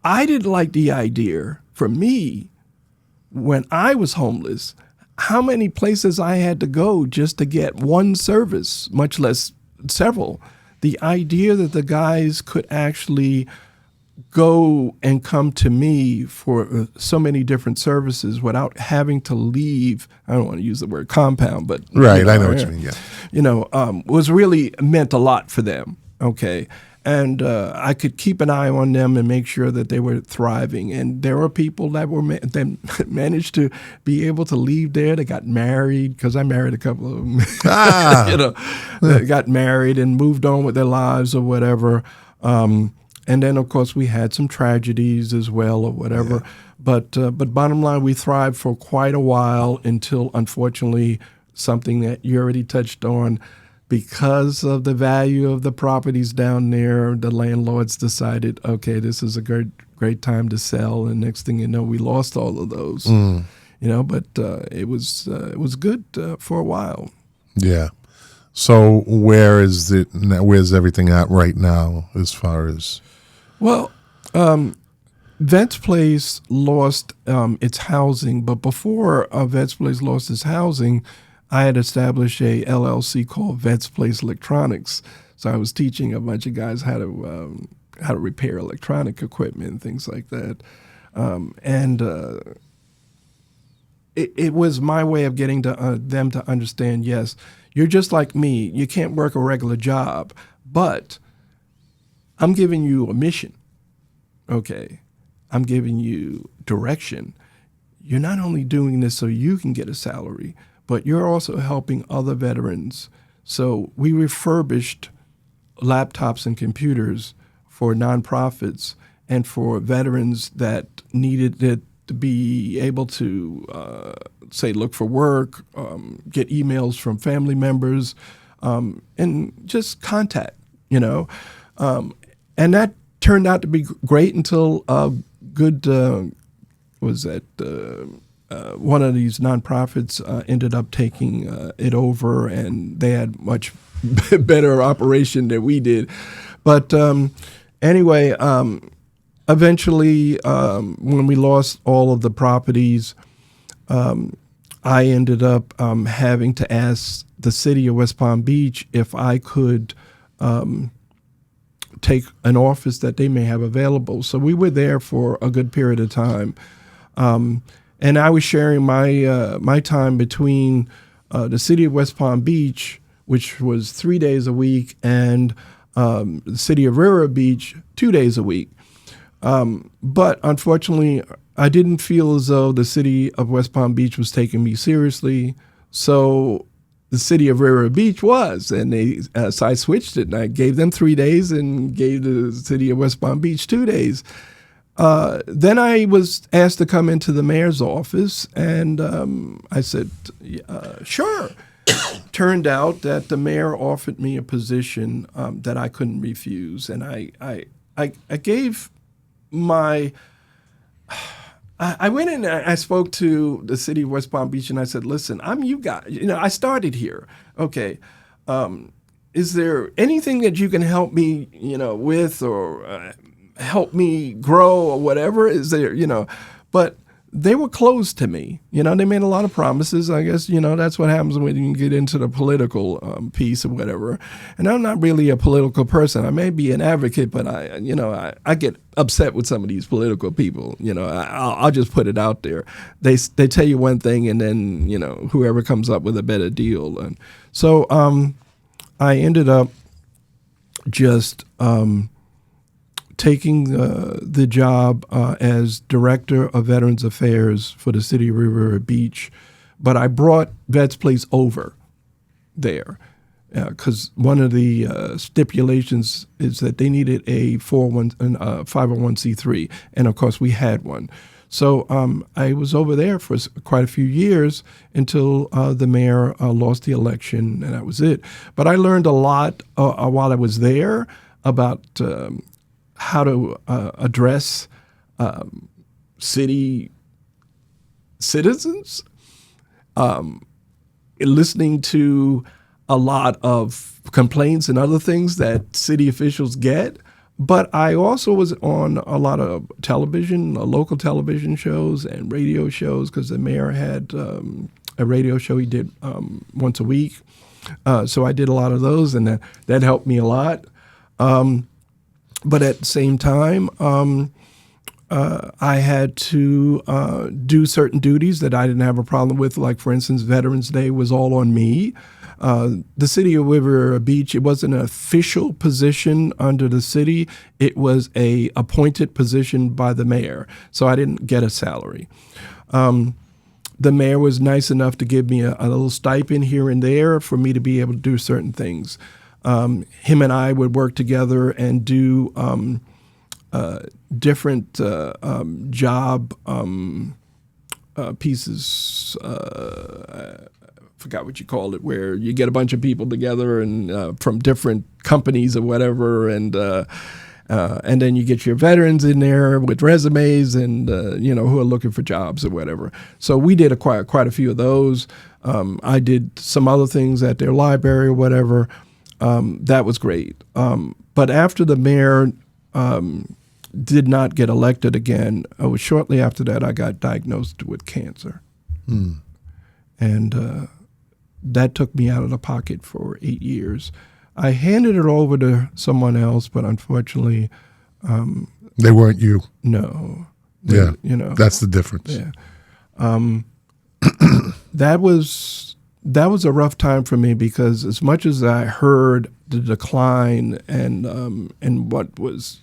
I didn't like the idea, for me, when I was homeless, how many places I had to go just to get one service, much less several. The idea that the guys could actually go and come to me for so many different services without having to leave, I don't want to use the word compound, but right, I know what you mean, yeah. Was really meant a lot for them, okay? And I could keep an eye on them and make sure that they were thriving. And there were people that that managed to be able to leave there. They got married, because I married a couple of them. They got married and moved on with their lives or whatever. And then, of course, we had some tragedies as well or whatever. Yeah. But bottom line, we thrived for quite a while until, unfortunately, something that you already touched on, because of the value of the properties down there, the landlords decided, okay, this is a great time to sell. And next thing you know, we lost all of those. But it was good for a while. Yeah. So where's everything at right now as far as? Well, Vets Place lost its housing, but before Vets Place lost its housing, I had established a LLC called Vets Place Electronics. So I was teaching a bunch of guys how to repair electronic equipment and things like that. It was my way of getting them to understand, yes, you're just like me. You can't work a regular job, but I'm giving you a mission, okay? I'm giving you direction. You're not only doing this so you can get a salary, but you're also helping other veterans. So we refurbished laptops and computers for nonprofits and for veterans that needed it to be able to, say, look for work, get emails from family members, and just contact, And that turned out to be great until one of these nonprofits ended up taking it over, and they had much better operation than we did. But anyway, eventually, when we lost all of the properties, I ended up having to ask the city of West Palm Beach if I could take an office that they may have available. So we were there for a good period of time. And I was sharing my time between the city of West Palm Beach, which was 3 days a week, and the city of River Beach 2 days a week. But unfortunately, I didn't feel as though the city of West Palm Beach was taking me seriously. So the city of River Beach was, and so I switched it, and I gave them 3 days and gave the city of West Palm Beach 2 days. Then I was asked to come into the mayor's office, and I said, sure. Turned out that the mayor offered me a position that I couldn't refuse, and I gave my. I went in and I spoke to the city of West Palm Beach, and I said, listen, I'm you guys. I started here. Okay. Is there anything that you can help me, with, or help me grow or whatever? Is there, but they were closed to me. They made a lot of promises. I guess, that's what happens when you get into the political piece or whatever. And I'm not really a political person. I may be an advocate, but I get upset with some of these political people. I'll just put it out there. They tell you one thing, and then, whoever comes up with a better deal. And so I ended up just taking the job as Director of Veterans Affairs for the city of River Beach. But I brought Vets Place over there because one of the stipulations is that they needed a 501c3, and of course we had one. So I was over there for quite a few years until the mayor lost the election, and that was it. But I learned a lot while I was there about how to address city citizens, listening to a lot of complaints and other things that city officials get. But I also was on a lot of television, local television shows and radio shows, because the mayor had a radio show he did once a week. So I did a lot of those, and that helped me a lot. But at the same time, I had to do certain duties that I didn't have a problem with. Like, for instance, Veterans Day was all on me. The city of River Beach, it wasn't an official position under the city. It was a appointed position by the mayor. So I didn't get a salary. The mayor was nice enough to give me a little stipend here and there for me to be able to do certain things. Him and I would work together and do different job pieces. Forgot what you called it, where you get a bunch of people together and from different companies or whatever, and then you get your veterans in there with resumes and who are looking for jobs or whatever. So we did quite a few of those. I did some other things at their library or whatever. That was great. But after the mayor did not get elected again, shortly after that, I got diagnosed with cancer. And that took me out of the pocket for 8 years. I handed it over to someone else, but unfortunately... they weren't you. No. Yeah, that's the difference. Yeah. That was a rough time for me, because as much as I heard the decline and what was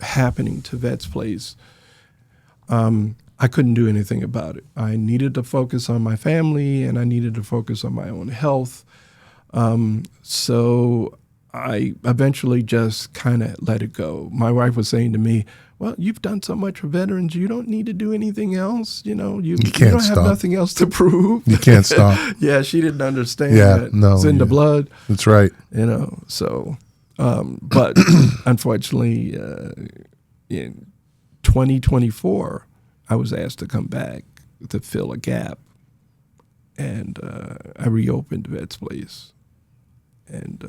happening to Vets Place, I couldn't do anything about it. I needed to focus on my family, and I needed to focus on my own health. So I eventually just kind of let it go. My wife was saying to me, well, you've done so much for veterans, you don't need to do anything else. You don't have nothing else to prove. You can't stop. Yeah, she didn't understand Yeah, that. no. It's in the blood. That's right. So But unfortunately, in 2024, I was asked to come back to fill a gap, and I reopened Vets Place, and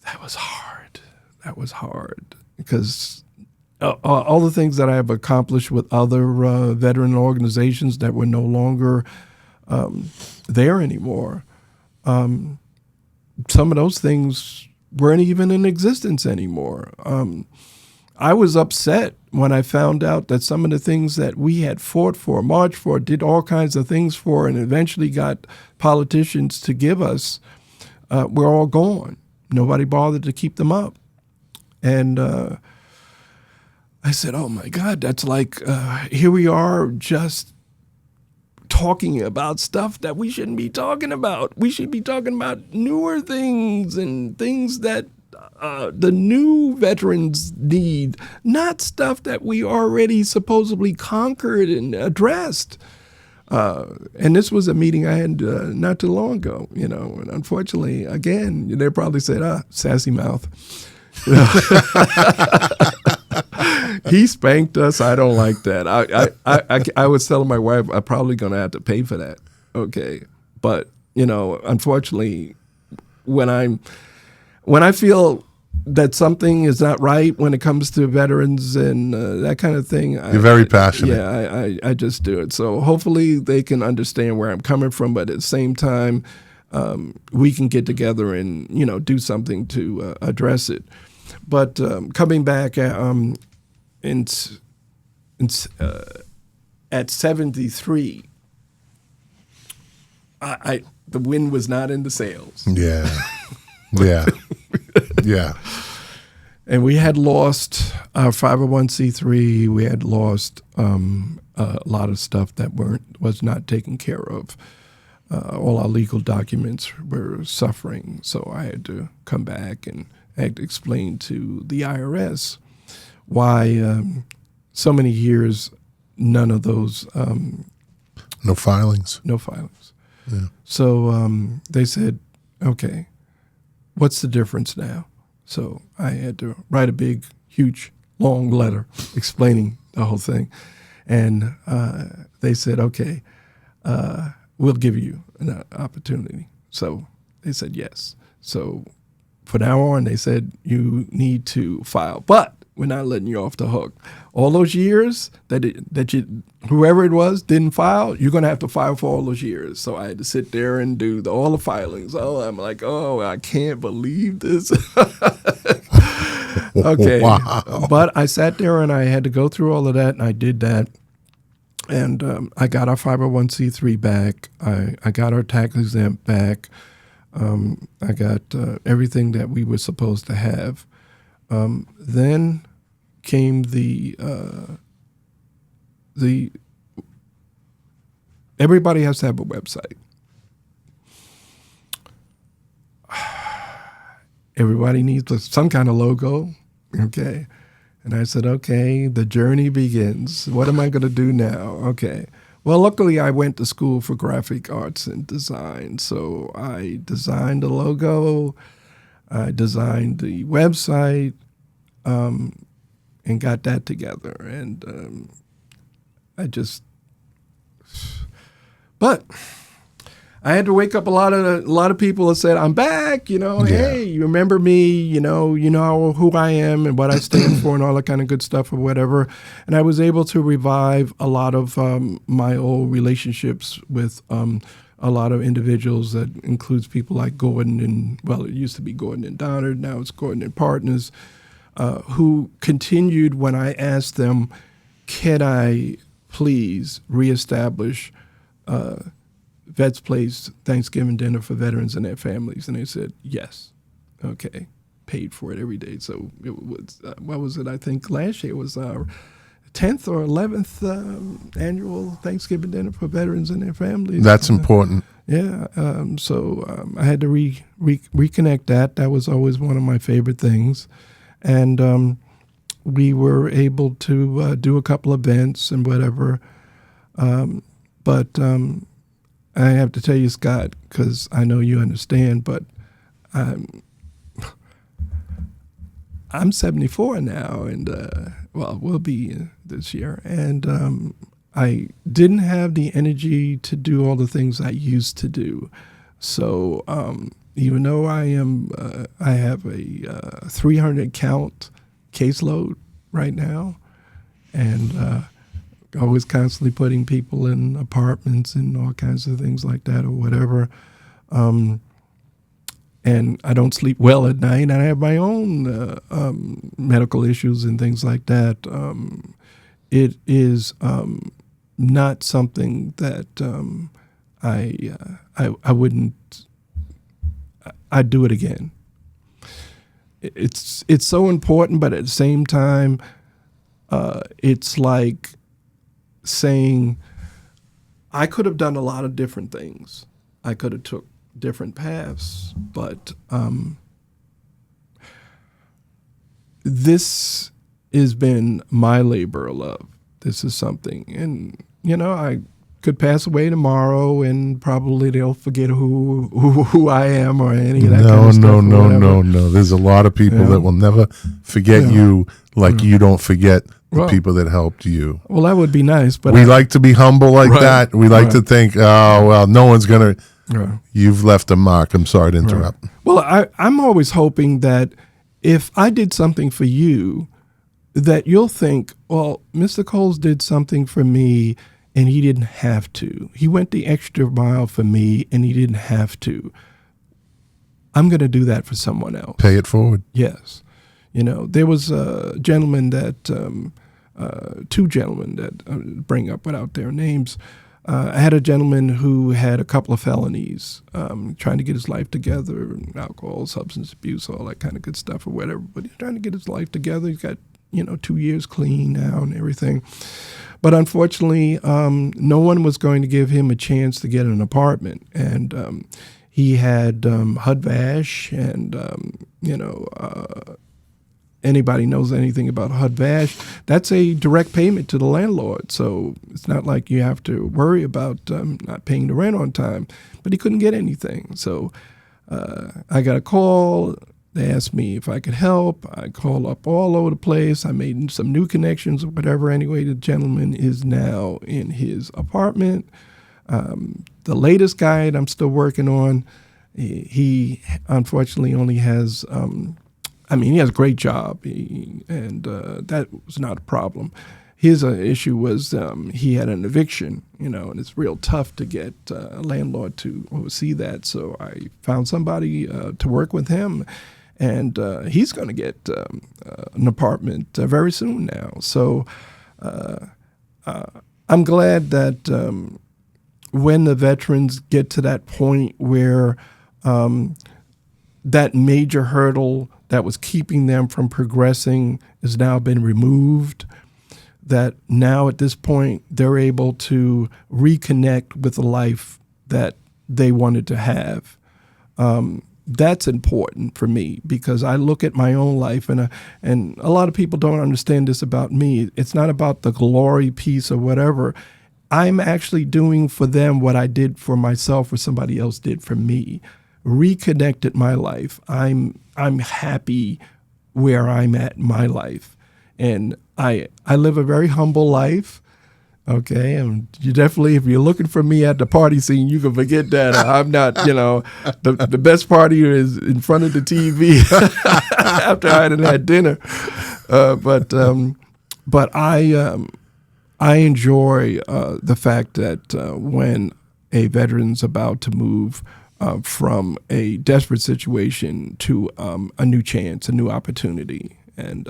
that was hard. That was hard because all the things that I have accomplished with other veteran organizations that were no longer there anymore, some of those things weren't even in existence anymore. I was upset when I found out that some of the things that we had fought for, marched for, did all kinds of things for, and eventually got politicians to give us, were all gone. Nobody bothered to keep them up. And I said, oh my God, that's like, here we are just talking about stuff that we shouldn't be talking about. We should be talking about newer things and things that the new veterans need, not stuff that we already supposedly conquered and addressed. And this was a meeting I had not too long ago, and unfortunately, again, they probably said, sassy mouth. He spanked us. I don't like that. I was telling my wife, I'm probably going to have to pay for that. Okay. But, unfortunately, when I feel that something is not right when it comes to veterans and that kind of thing. You're very passionate. Yeah, I just do it. So hopefully they can understand where I'm coming from, but at the same time, we can get together and, do something to address it. But coming back at 73, the wind was not in the sails. Yeah. Yeah. Yeah. And we had lost our 501c3. We had lost a lot of stuff that was not taken care of. All our legal documents were suffering. So I had to come back and I had to explain to the IRS why so many years, none of those. No filings. No filings. Yeah. So they said, okay, what's the difference now? So I had to write a big, huge, long letter explaining the whole thing. And they said, okay, we'll give you an opportunity. So they said yes. So from now on, they said, you need to file. But we're not letting you off the hook. All those years that you, whoever it was, didn't file, you're going to have to file for all those years. So I had to sit there and do all the filings. Oh, I'm like, I can't believe this. Okay. Wow. But I sat there and I had to go through all of that, and I did that. And I got our 501c3 back. I got our tax exempt back. I got everything that we were supposed to have. Then came the everybody has to have a website. Everybody needs some kind of logo, okay? And I said, okay, the journey begins. What am I going to do now? Okay. Well, luckily I went to school for graphic arts and design, so I designed a logo, I designed the website, and got that together. And but I had to wake up a lot of people that said, I'm back, hey, you remember me, you know who I am and what I stand for and all that kind of good stuff or whatever. And I was able to revive a lot of my old relationships with a lot of individuals. That includes people like Gordon and, well, it used to be Gordon and Donard, now it's Gordon and Partners, who continued when I asked them, can I please reestablish Vets Place Thanksgiving dinner for veterans and their families? And they said, yes. Okay. Paid for it every day. So it was, what was it? I think last year was our 10th or 11th annual Thanksgiving dinner for veterans and their families. That's important. Yeah. So I had to reconnect that. That was always one of my favorite things. And we were able to do a couple events and whatever. But I have to tell you, Scott, because I know you understand, but I'm 74 now, and we'll be this year, and I didn't have the energy to do all the things I used to do. So even though I have a 300 count caseload right now, and always constantly putting people in apartments and all kinds of things like that or whatever. And I don't sleep well at night. I have my own medical issues and things like that. It is not something that I wouldn't. I'd do it again. It's so important, but at the same time, it's like saying I could have done a lot of different things. I could have took different paths, but this has been my labor of love. This is something, and I could pass away tomorrow, and probably they'll forget who I am or any of that kind of stuff. No. There's a lot of people that will never forget you, like you don't forget the people that helped you. Well, that would be nice, but we like to be humble like that. We like to think, oh well, no one's gonna. You've left a mark. I'm sorry to interrupt. Well, I'm always hoping that if I did something for you, that you'll think, well, Mr. Coles did something for me, and he didn't have to. He went the extra mile for me, and he didn't have to. I'm going to do that for someone else. Pay it forward. Yes. There was a gentleman that, two gentlemen that bring up without their names. I had a gentleman who had a couple of felonies, trying to get his life together, alcohol, substance abuse, all that kind of good stuff or whatever. But he's trying to get his life together. He's got, 2 years clean now and everything. But unfortunately, no one was going to give him a chance to get an apartment. And he had HUD-VASH, and, anybody knows anything about HUD-VASH, that's a direct payment to the landlord. So it's not like you have to worry about not paying the rent on time. But he couldn't get anything. So I got a call. They asked me if I could help. I called up all over the place. I made some new connections or whatever. Anyway, the gentleman is now in his apartment. The latest guy that I'm still working on, he unfortunately only has, he has a great job, and that was not a problem. His issue was he had an eviction, and it's real tough to get a landlord to oversee that. So I found somebody to work with him, and he's going to get an apartment very soon now. So I'm glad that when the veterans get to that point where that major hurdle that was keeping them from progressing has now been removed, that now at this point they're able to reconnect with the life that they wanted to have. That's important for me, because I look at my own life, and a lot of people don't understand this about me. It's not about the glory piece or whatever. I'm actually doing for them what I did for myself or somebody else did for me. Reconnected my life. I'm happy where I'm at in my life, and I live a very humble life. Okay, and you definitely, if you're looking for me at the party scene, you can forget that. I'm not, the best party is in front of the TV after I had dinner. But I enjoy the fact that when a veteran's about to move from a desperate situation to a new chance, a new opportunity, and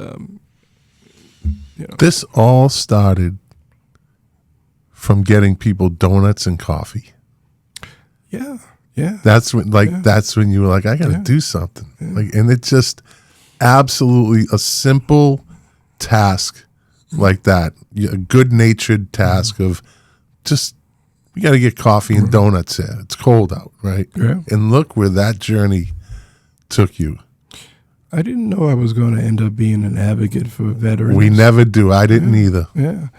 this all started from getting people donuts and coffee. Yeah. That's when, that's when you were like, I got to do something. And it's just absolutely a simple task like that, a good-natured task of just, we got to get coffee and donuts here. It's cold out, right? Yeah. And look where that journey took you. I didn't know I was going to end up being an advocate for veterans. We never do. I didn't either.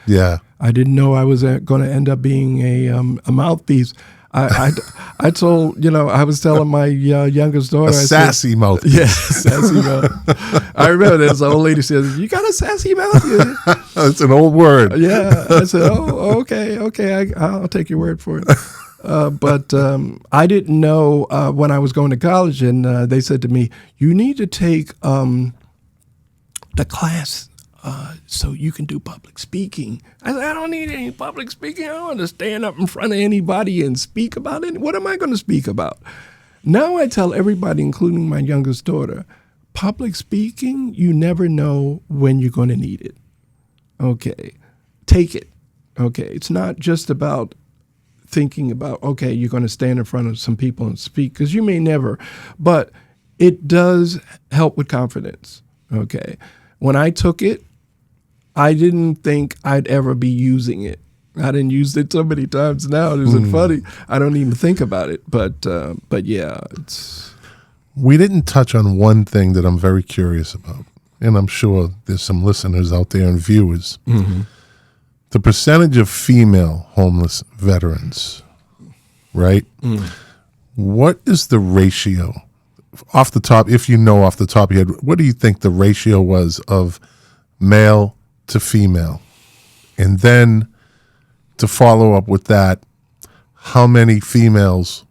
Yeah. I didn't know I was going to end up being a mouthpiece. I told, I was telling my youngest daughter. Sassy mouth. Yeah, sassy mouth. I remember there's an old lady says, "You got a sassy mouth?" It's an old word. Yeah. I said, "Oh, okay. I'll take your word for it." But I didn't know when I was going to college, and they said to me, "You need to take the class so you can do public speaking." I said, "I don't need any public speaking. I don't want to stand up in front of anybody and speak about it. What am I going to speak about?" Now I tell everybody, including my youngest daughter, public speaking, you never know when you're going to need it. Okay, take it. Okay, it's not just about thinking about, okay, you're going to stand in front of some people and speak, because you may never, but it does help with confidence. Okay, when I took it, I didn't think I'd ever be using it. I didn't use it so many times now. Isn't funny? I don't even think about it. But yeah, it's. We didn't touch on one thing that I'm very curious about, and I'm sure there's some listeners out there and viewers. Mm-hmm. The percentage of female homeless veterans, right? Mm. What is the ratio? Off the top, if you know off the top of your head, what do you think the ratio was of male to female? And then to follow up with that, how many females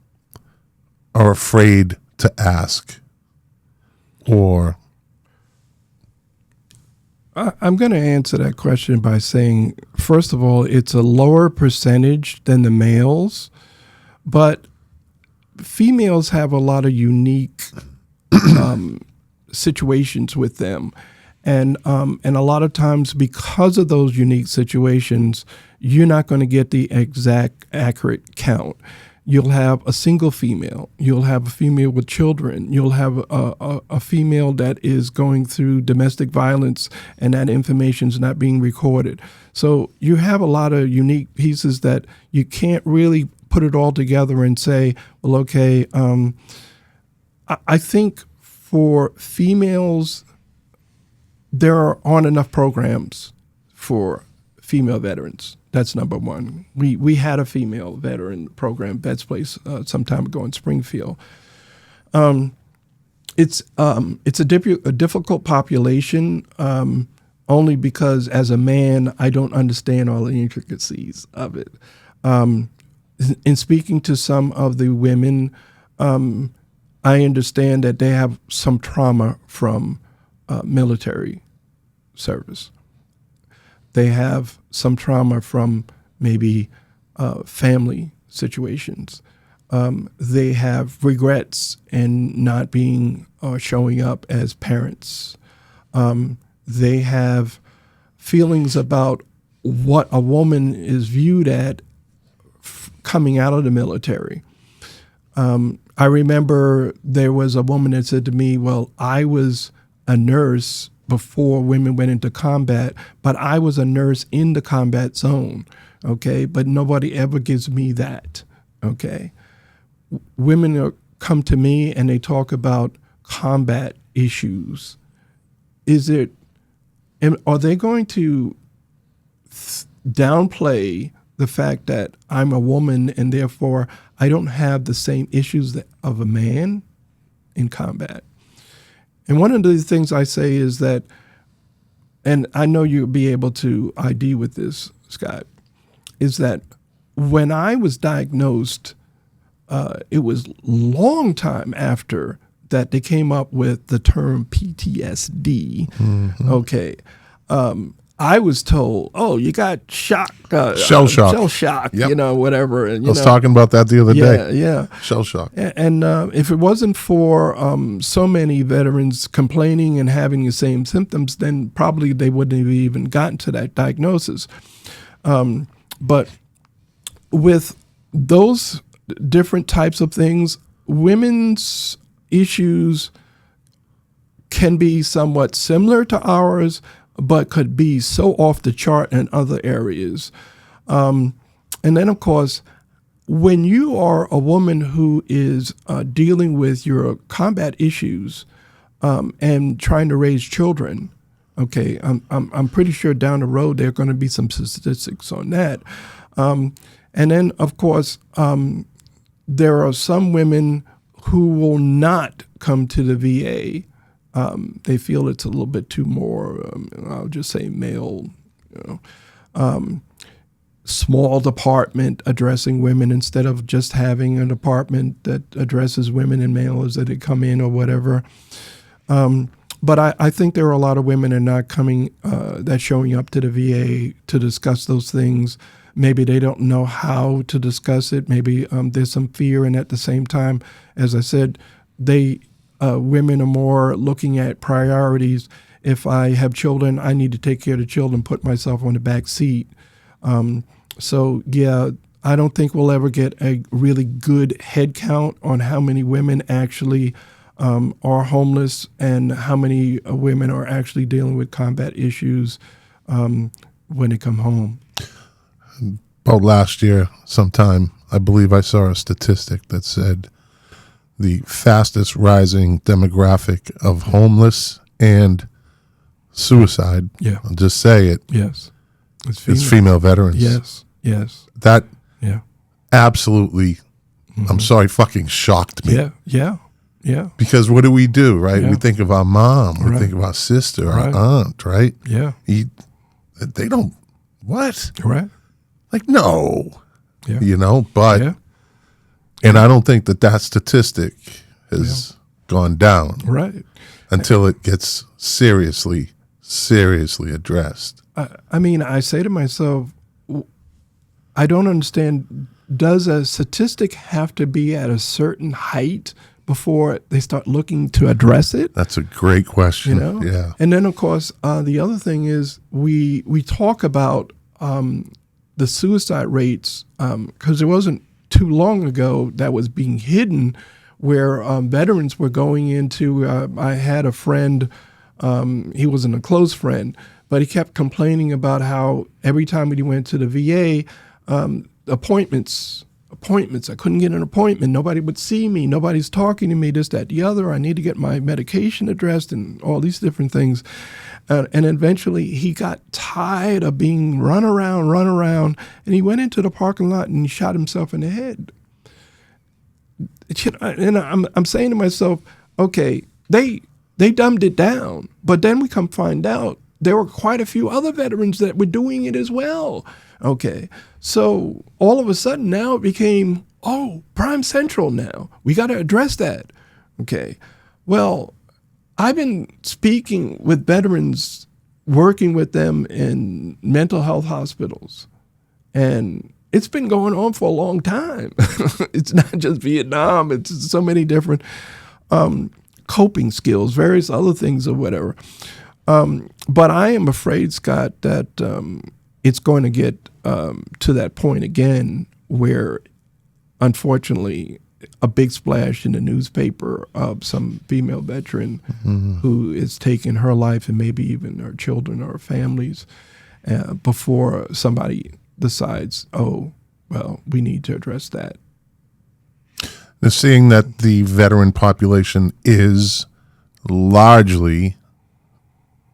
are afraid to ask? Or I'm going to answer that question by saying, first of all, it's a lower percentage than the males, but females have a lot of unique situations with them. And a lot of times, because of those unique situations, you're not going to get the exact accurate count. You'll have a single female. You'll have a female with children. You'll have a female that is going through domestic violence, and that information is not being recorded. So you have a lot of unique pieces that you can't really put it all together and say, well, okay, I think for females, there aren't enough programs for female veterans. That's number one. We had a female veteran program, Vetsconnection, some time ago in Springfield. It's a difficult population, only because as a man, I don't understand all the intricacies of it. In speaking to some of the women, I understand that they have some trauma from military service. They have some trauma from maybe family situations. They have regrets in not being showing up as parents. They have feelings about what a woman is viewed at coming out of the military. I remember there was a woman that said to me, well, I was a nurse before women went into combat, but I was a nurse in the combat zone, okay? But nobody ever gives me that, okay? Women come to me and they talk about combat issues. Are they going to downplay the fact that I'm a woman and therefore I don't have the same issues of a man in combat? And one of the things I say is that, and I know you'll be able to ID with this, Scott, is that when I was diagnosed, it was a long time after that they came up with the term PTSD. Mm-hmm. Okay. I was told, oh, you got shell shock, yep. Whatever. And, I was talking about that the other day. Yeah. Shell shock. And if it wasn't for so many veterans complaining and having the same symptoms, then probably they wouldn't have even gotten to that diagnosis. But with those different types of things, women's issues can be somewhat similar to ours, but could be so off the chart in other areas. And then, of course, when you are a woman who is dealing with your combat issues and trying to raise children, okay, I'm pretty sure down the road there are going to be some statistics on that. And then, of course, there are some women who will not come to the VA. They feel it's a little bit too more, I'll just say male, small department addressing women instead of just having a department that addresses women and males that come in or whatever. But I think there are a lot of women that are not coming, that's showing up to the VA to discuss those things. Maybe they don't know how to discuss it. Maybe there's some fear, and at the same time, as I said, women are more looking at priorities. If I have children, I need to take care of the children, put myself on the back seat. So yeah, I don't think we'll ever get a really good head count on how many women actually are homeless and how many women are actually dealing with combat issues when they come home. About last year sometime, I believe I saw a statistic that said the fastest rising demographic of homeless and suicide, I'll just say it, Yes. it's female veterans. Yes. That Yeah. absolutely, I'm sorry, fucking shocked me. Yeah. Because what do, right? Yeah. We think of our mom, we Right. think of our sister, Right. our aunt, right? Yeah. They don't, what? Right. Like, no. Yeah. But, Yeah. and I don't think that statistic has gone down Right. until it gets seriously addressed. I mean, I say to myself, I don't understand, does a statistic have to be at a certain height before they start looking to address it? That's a great question. Yeah. And then, of course, the other thing is we talk about the suicide rates because it wasn't too long ago that was being hidden where veterans were going into, I had a friend, he wasn't a close friend, but he kept complaining about how every time he went to the VA, appointments, I couldn't get an appointment. Nobody would see me. Nobody's talking to me, this, that, the other. I need to get my medication addressed and all these different things. And eventually he got tired of being run around, and he went into the parking lot and he shot himself in the head. And I'm saying to myself, okay, they dumbed it down, but then we come find out there were quite a few other veterans that were doing it as well. Okay, so all of a sudden now it became, Prime Central now. We got to address that. Okay, well, I've been speaking with veterans, working with them in mental health hospitals, and it's been going on for a long time. It's not just Vietnam. It's so many different coping skills, various other things or whatever. But I am afraid, Scott, that it's going to get to that point again where, unfortunately, a big splash in the newspaper of some female veteran who is taking her life and maybe even her children or her families before somebody decides, we need to address that. Now, seeing that the veteran population is largely,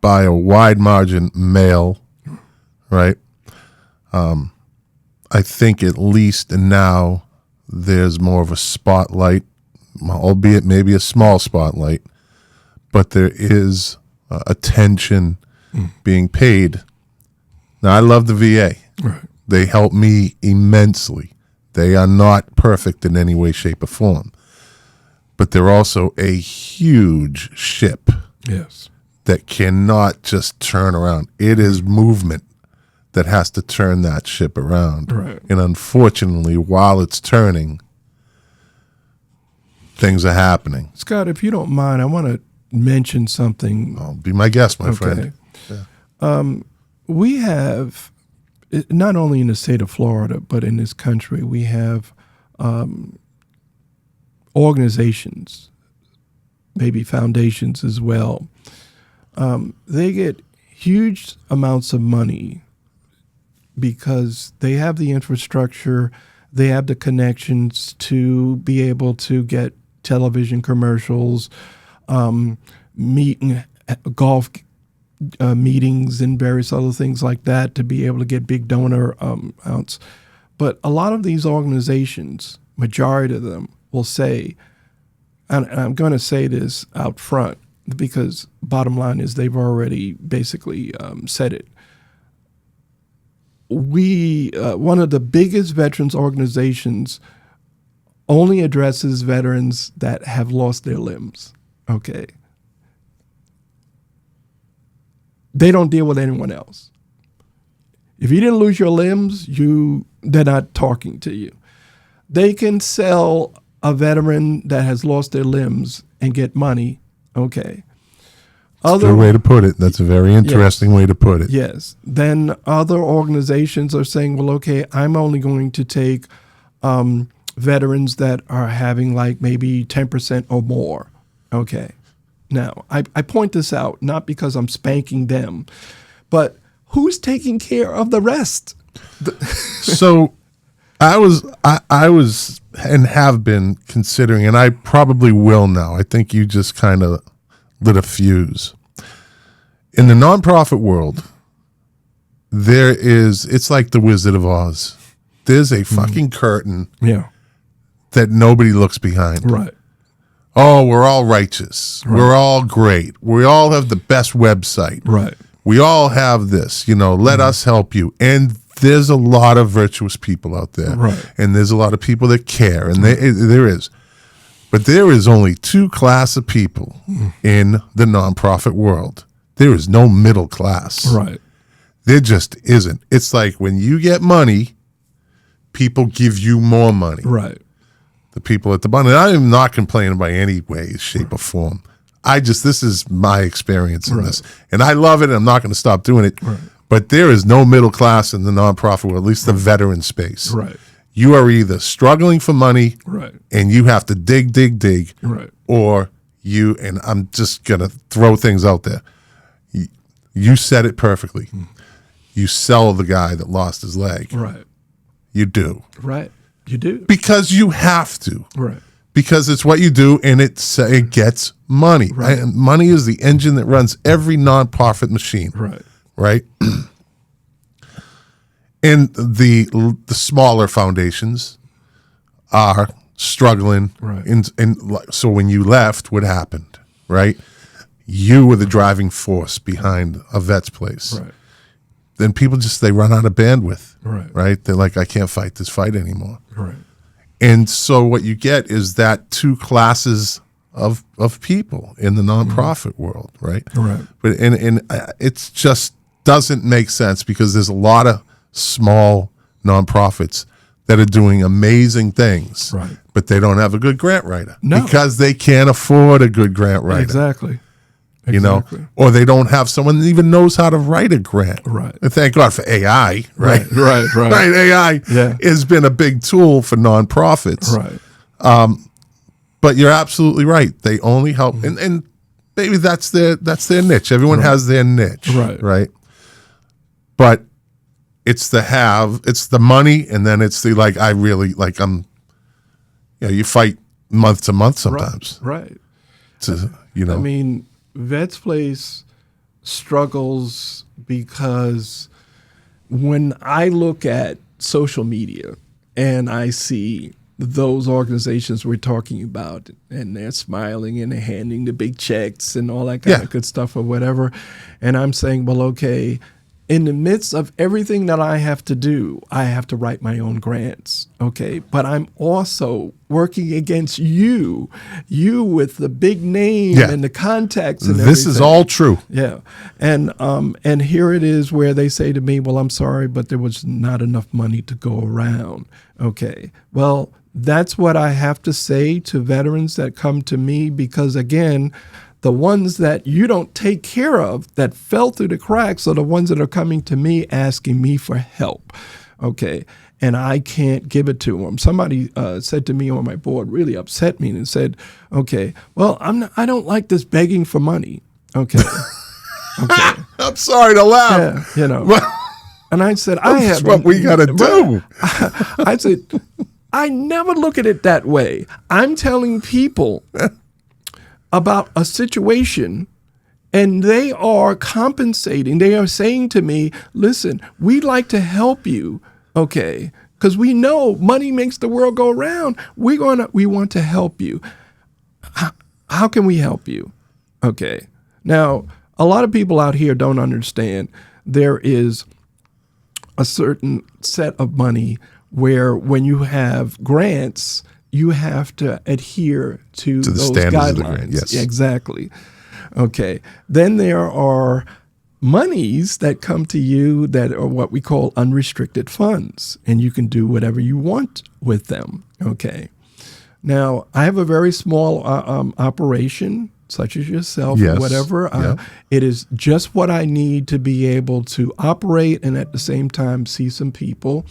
by a wide margin, male, right? I think at least now there's more of a spotlight, albeit maybe a small spotlight, but there is attention being paid. Now, I love the VA. Right. They help me immensely. They are not perfect in any way, shape, or form, but they're also a huge ship. Yes. That cannot just turn around. It is movement that has to turn that ship around. Right. And unfortunately, while it's turning, things are happening. Scott, if you don't mind, I want to mention something. Oh, be my guest, my friend. Yeah. We have, not only in the state of Florida, but in this country, we have organizations, maybe foundations as well. They get huge amounts of money because they have the infrastructure, they have the connections to be able to get television commercials, golf meetings and various other things like that to be able to get big donor amounts. But a lot of these organizations majority of them will say, and I'm going to say this out front because bottom line is they've already basically said it. One of the biggest veterans organizations only addresses veterans that have lost their limbs. Okay. They don't deal with anyone else. If you didn't lose your limbs, they're not talking to you. They can sell a veteran that has lost their limbs and get money. Okay. That's a good way to put it. That's a very interesting way to put it. Yes. Then other organizations are saying, well, okay, I'm only going to take veterans that are having like maybe 10% or more. Okay. Now, I point this out not because I'm spanking them, but who's taking care of the rest? So I was and have been considering, and I probably will now. I think you just kind of lit a fuse. In the nonprofit world, it's like the Wizard of Oz. There's a fucking curtain that nobody looks behind. Right. Oh, we're all righteous. Right. We're all great. We all have the best website. Right. We all have this, let us help you. And there's a lot of virtuous people out there. Right. And there's a lot of people that care. And there is. But there is only two class of people in the nonprofit world. There is no middle class. Right. There just isn't. It's like when you get money, people give you more money. Right. The people at the bottom. And I am not complaining by any way, shape, or form. This is my experience in this. And I love it, and I'm not going to stop doing it. Right. But there is no middle class in the nonprofit world, at least the veteran space. Right. You are either struggling for money, and you have to dig, or and I'm just going to throw things out there. You said it perfectly. You sell the guy that lost his leg. Right. You do. Right. You do. Because you have to. Right. Because it's what you do, and it gets money. Right. And money is the engine that runs every nonprofit machine. Right. Right? And the smaller foundations are struggling. Right. And so when you left, what happened? Right? You were the driving force behind a vet's place. Right. Then people they run out of bandwidth. Right. Right? They're like, I can't fight this fight anymore. Right. And so what you get is that two classes of people in the nonprofit world, right? Right. But and it just doesn't make sense because there's a lot of small nonprofits that are doing amazing things, right? But they don't have a good grant writer because they can't afford a good grant writer. Exactly. Or they don't have someone that even knows how to write a grant. Right. And thank God for AI, right? Right. Right. AI has been a big tool for nonprofits. Right. But you're absolutely right. They only help, and maybe that's their niche. Everyone has their niche, right? But it's the money, and then it's the you fight month to month sometimes, right? I mean, Vet's Place struggles because when I look at social media and I see those organizations we're talking about, and they're smiling and they're handing the big checks and all that kind of good stuff or whatever, and I'm saying, well, okay, in the midst of everything that I have to do, I have to write my own grants, okay? But I'm also working against you with the big name and the contacts and everything. This is all true. Yeah. And here it is where they say to me, well, I'm sorry, but there was not enough money to go around. Okay. Well, that's what I have to say to veterans that come to me because, again, the ones that you don't take care of that fell through the cracks are the ones that are coming to me asking me for help. Okay. And I can't give it to them. Somebody said to me on my board, really upset me and said, okay, well, I don't like this begging for money. Okay. Okay. I'm sorry to laugh. Yeah, and I said, that's what we got to do. I said, I never look at it that way. I'm telling people about a situation, and they are compensating. They are saying to me, listen, we'd like to help you, okay, because we know money makes the world go round. We want to help you. How can we help you? Okay. Now, a lot of people out here don't understand there is a certain set of money where when you have grants, you have to adhere to the those standards guidelines. of the grant, yes. Exactly. Okay. Then there are monies that come to you that are what we call unrestricted funds, and you can do whatever you want with them. Okay. Now, I have a very small operation, such as yourself, Yes. or whatever. Yeah. It is just what I need to be able to operate and at the same time see some people.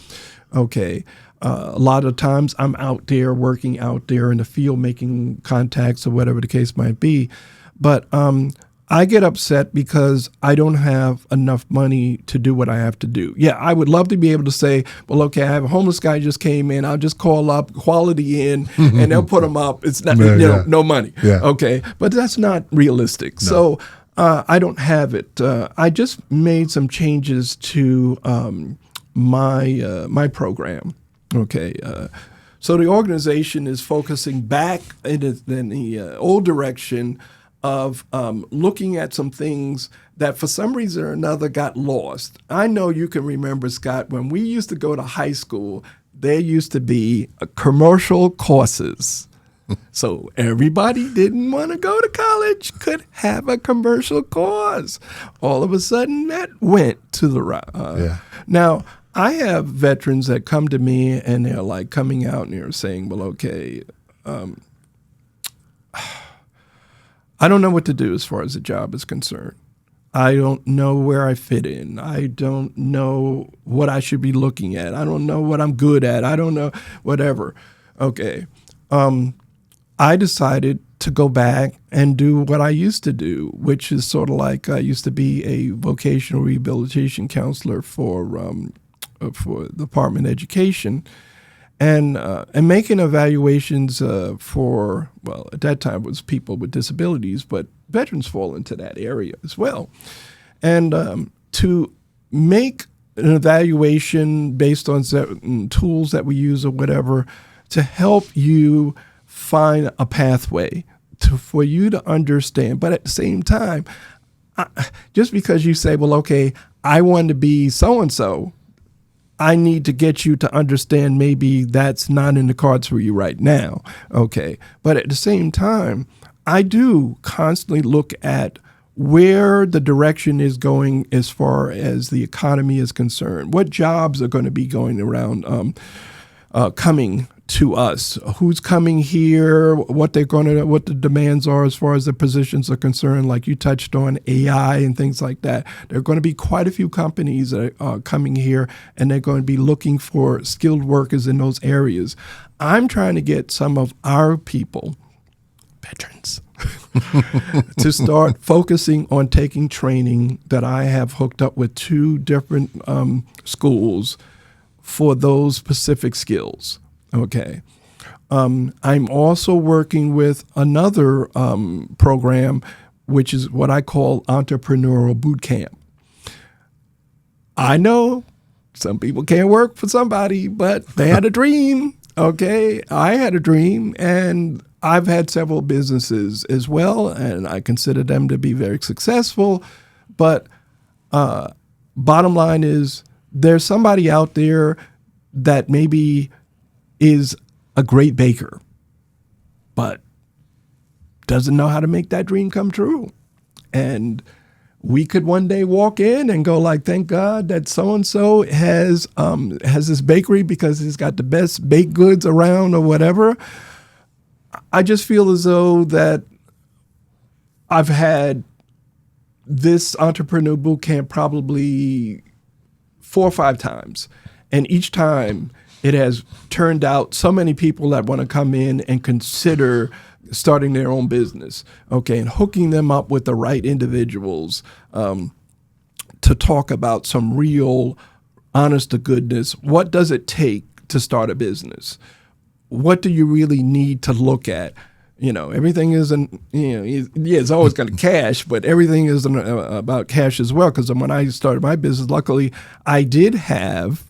Okay. A lot of times I'm out there working out there in the field, making contacts or whatever the case might be. But I get upset because I don't have enough money to do what I have to do. Yeah, I would love to be able to say, well, okay, I have a homeless guy just came in. I'll just call up Quality Inn and they'll put him up. It's not, no money. Yeah. Okay, but that's not realistic. No. So I don't have it. I just made some changes to my program. Okay. So the organization is focusing back in the old direction of looking at some things that for some reason or another got lost. I know you can remember, Scott, when we used to go to high school, there used to be commercial courses. So everybody didn't want to go to college could have a commercial course. All of a sudden, that went to the Now, I have veterans that come to me and they're like coming out and they're saying, well, okay, I don't know what to do as far as the job is concerned. I don't know where I fit in. I don't know what I should be looking at. I don't know what I'm good at. I don't know, whatever. Okay. I decided to go back and do what I used to do, which is sort of like I used to be a vocational rehabilitation counselor for the Department of Education. And making evaluations for, well, at that time it was people with disabilities, but veterans fall into that area as well. And to make an evaluation based on certain tools that we use or whatever to help you find a pathway for you to understand. But at the same time, just because you say, well, okay, I want to be so-and-so, I need to get you to understand maybe that's not in the cards for you right now. Okay. But at the same time, I do constantly look at where the direction is going as far as the economy is concerned. What jobs are going to be going around coming to us? Who's coming here? What the demands are as far as the positions are concerned, like you touched on AI and things like that. There are going to be quite a few companies that are coming here, and they're going to be looking for skilled workers in those areas. I'm trying to get some of our people, veterans, to start focusing on taking training that I have hooked up with 2 different schools for those specific skills. Okay. I'm also working with another program, which is what I call Entrepreneurial Boot Camp. I know some people can't work for somebody, but they had a dream. Okay. I had a dream, and I've had several businesses as well, and I consider them to be very successful. But bottom line is there's somebody out there that maybe is a great baker, but doesn't know how to make that dream come true. And we could one day walk in and go like, thank God that so-and-so has this bakery because he's got the best baked goods around or whatever. I just feel as though that I've had this entrepreneur boot camp probably 4 or 5 times. And each time it has turned out so many people that want to come in and consider starting their own business, okay, and hooking them up with the right individuals to talk about some real honest to goodness. What does it take to start a business? What do you really need to look at? You know, everything isn't, it's always got cash, but everything isn't about cash as well. Because when I started my business, luckily I did have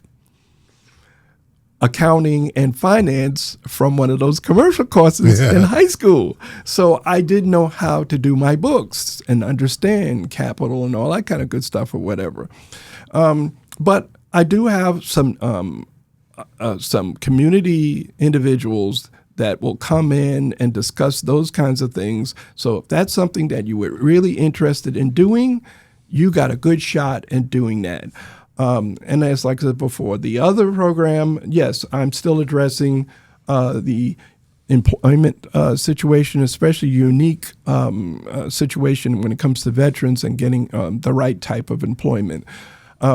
accounting and finance from one of those commercial courses in high school. So I didn't know how to do my books and understand capital and all that kind of good stuff or whatever. But I do have some community individuals that will come in and discuss those kinds of things. So if that's something that you were really interested in doing, you got a good shot in doing that. And as like I said before, the other program, yes, I'm still addressing the employment situation, especially unique situation when it comes to veterans and getting the right type of employment.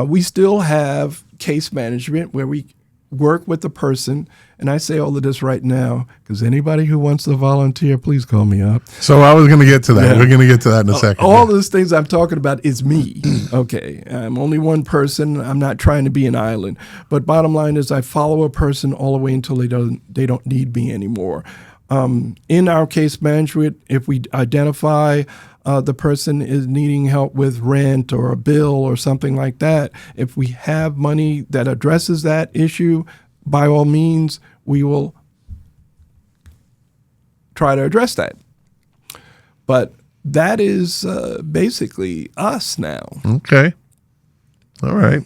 We still have case management where we work with the person. And I say all of this right now because anybody who wants to volunteer, please call me up. So I was going to get to that. Yeah. We're going to get to that in a second. All those things I'm talking about is me. Okay. I'm only one person. I'm not trying to be an island. But bottom line is I follow a person all the way until they don't need me anymore. In our case management, if we identify the person is needing help with rent or a bill or something like that, if we have money that addresses that issue, by all means, we will try to address that. But that is basically us now. Okay. All right.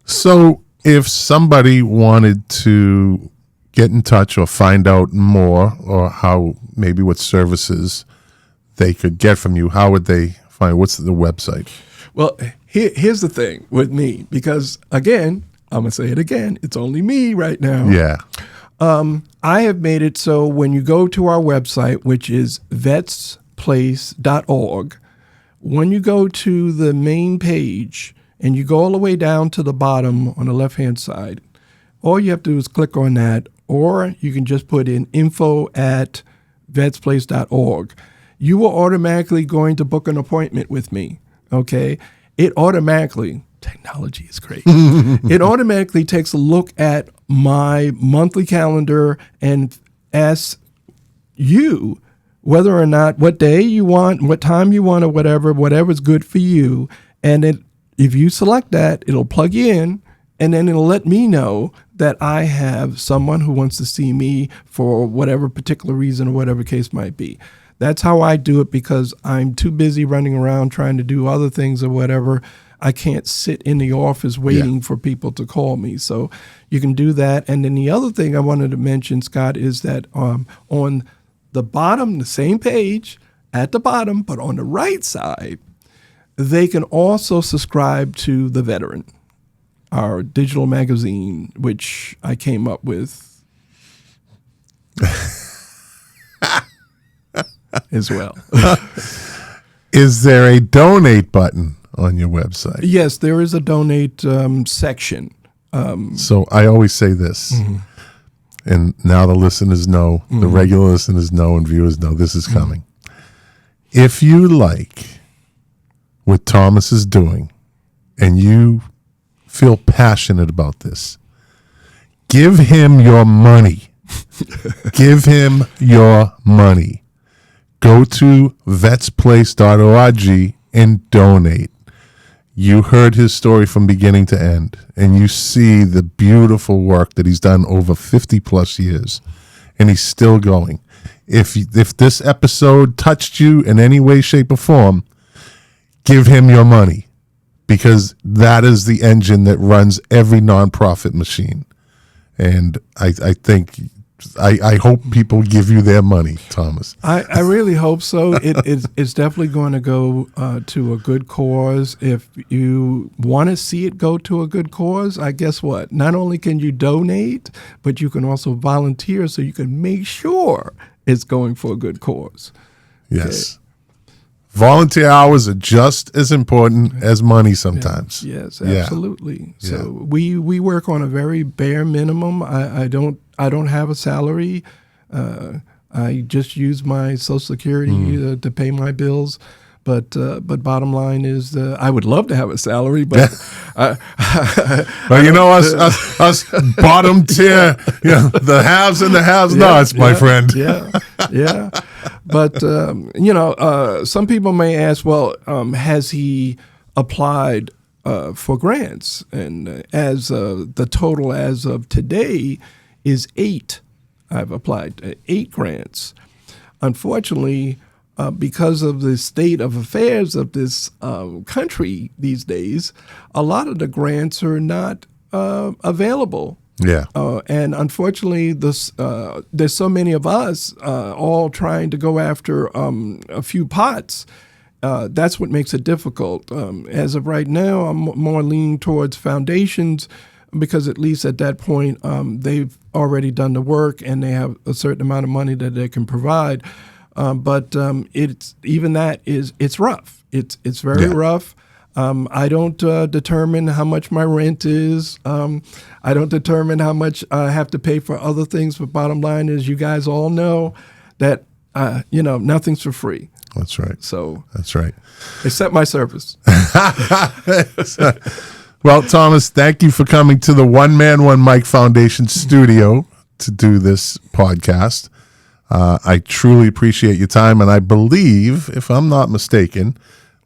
So if somebody wanted to get in touch or find out more or how maybe what services they could get from you, how would they find, what's the website? Well, here's the thing with me, because again, I'm going to say it again, it's only me right now. Yeah. I have made it so when you go to our website, which is vetsplace.org, when you go to the main page and you go all the way down to the bottom on the left-hand side, all you have to do is click on that, or you can just put in info@vetsplace.org. You will automatically going to book an appointment with me, okay? It automatically, technology is great. It automatically takes a look at my monthly calendar and asks you whether or not, what day you want, what time you want, or whatever's good for you. And if you select that, it'll plug you in, and then it'll let me know that I have someone who wants to see me for whatever particular reason or whatever case might be. That's how I do it, because I'm too busy running around trying to do other things or whatever. I can't sit in the office waiting for people to call me. So you can do that. And then the other thing I wanted to mention, Scott, is that on the bottom, the same page at the bottom, but on the right side, they can also subscribe to The Veteran, our digital magazine, which I came up with as well. Is there a donate button on your website? Yes, there is a donate section. So I always say this, and now the listeners know, the regular listeners know, and viewers know this is coming. If you like what Thomas is doing and you feel passionate about this, give him your money. Give him your money. Go to vetsplace.org and donate. You heard his story from beginning to end, and you see the beautiful work that he's done over 50 plus years, and he's still going. If this episode touched you in any way, shape, or form, give him your money, because that is the engine that runs every nonprofit machine. And I think, I hope people give you their money, Thomas. I really hope so. It's definitely going to go to a good cause. If you want to see it go to a good cause, I guess what? Not only can you donate, but you can also volunteer so you can make sure it's going for a good cause. Yes. Okay. Volunteer hours are just as important as money sometimes. Yes, absolutely. Yeah. So we work on a very bare minimum. I don't have a salary. I just use my Social Security to pay my bills. But bottom line is, I would love to have a salary, but but us bottom tier, the haves and the have-nots, my friend. Yeah. But some people may ask, well, has he applied for grants, and as the total as of today is 8. I've applied 8 grants. Unfortunately, because of the state of affairs of this country these days, a lot of the grants are not available. Yeah. And unfortunately, there's so many of us all trying to go after a few pots. That's what makes it difficult. As of right now, I'm more leaning towards foundations because at least at that point, they've already done the work and they have a certain amount of money that they can provide. But it's even that it's rough. It's very rough. I don't determine how much my rent is. I don't determine how much I have to pay for other things. But bottom line is, you guys all know that nothing's for free. That's right. So that's right. Except my service. Well, Thomas, thank you for coming to the One Man, One Mic Foundation studio to do this podcast. I truly appreciate your time, and I believe, if I'm not mistaken,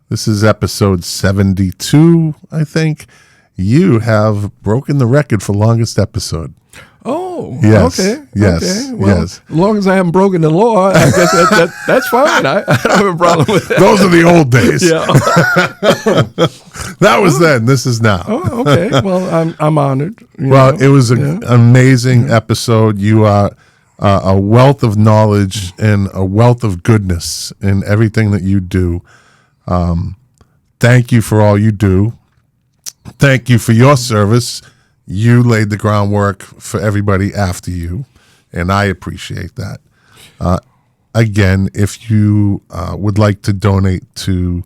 this is episode 72, I think. You have broken the record for longest episode. Oh, yes. Okay. Yes. Okay. Well, yes. As long as I haven't broken the law, I guess that's fine. I don't have a problem with that. Those are the old days. Yeah. That was then. This is now. Oh, okay. Well, I'm honored. It was an amazing episode. You are a wealth of knowledge and a wealth of goodness in everything that you do. Thank you for all you do. Thank you for your service. You laid the groundwork for everybody after you, and I appreciate that. Again, if you would like to donate to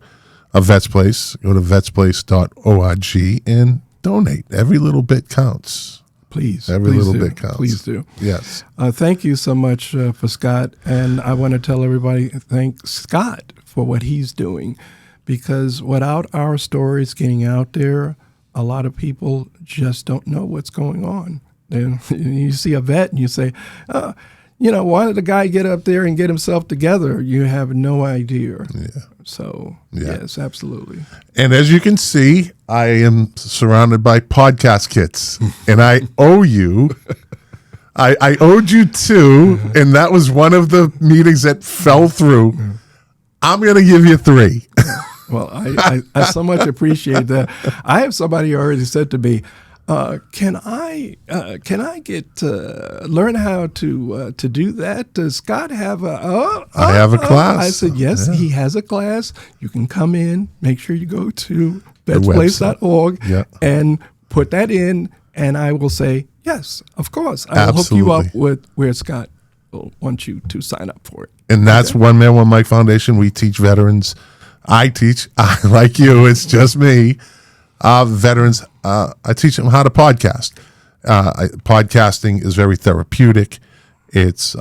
a Vets Place, go to vetsplace.org and donate. Every little bit counts. Please. Every little bit counts. Please do. Yes. Thank you so much for Scott, and I want to tell everybody thank Scott for what he's doing, because without our stories getting out there, a lot of people just don't know what's going on. And you see a vet and you say, why did the guy get up there and get himself together? You have no idea. Yeah. So, yes, absolutely. And as you can see, I am surrounded by podcast kits, and I owe you. I owed you 2, and that was one of the meetings that fell through. I'm going to give you 3. Well, I so much appreciate that. I have somebody already said to me, "Can I get learn how to do that? Does Scott have a?" I have a class. I said, "Yes, he has a class. You can come in. Make sure you go to vetsplace.org and put that in, and I will say yes, of course. I will hook you up with where Scott will want you to sign up for it." And that's One Man, One Mic Foundation. We teach veterans. I teach, like you, it's just me, veterans. I teach them how to podcast. Podcasting is very therapeutic. It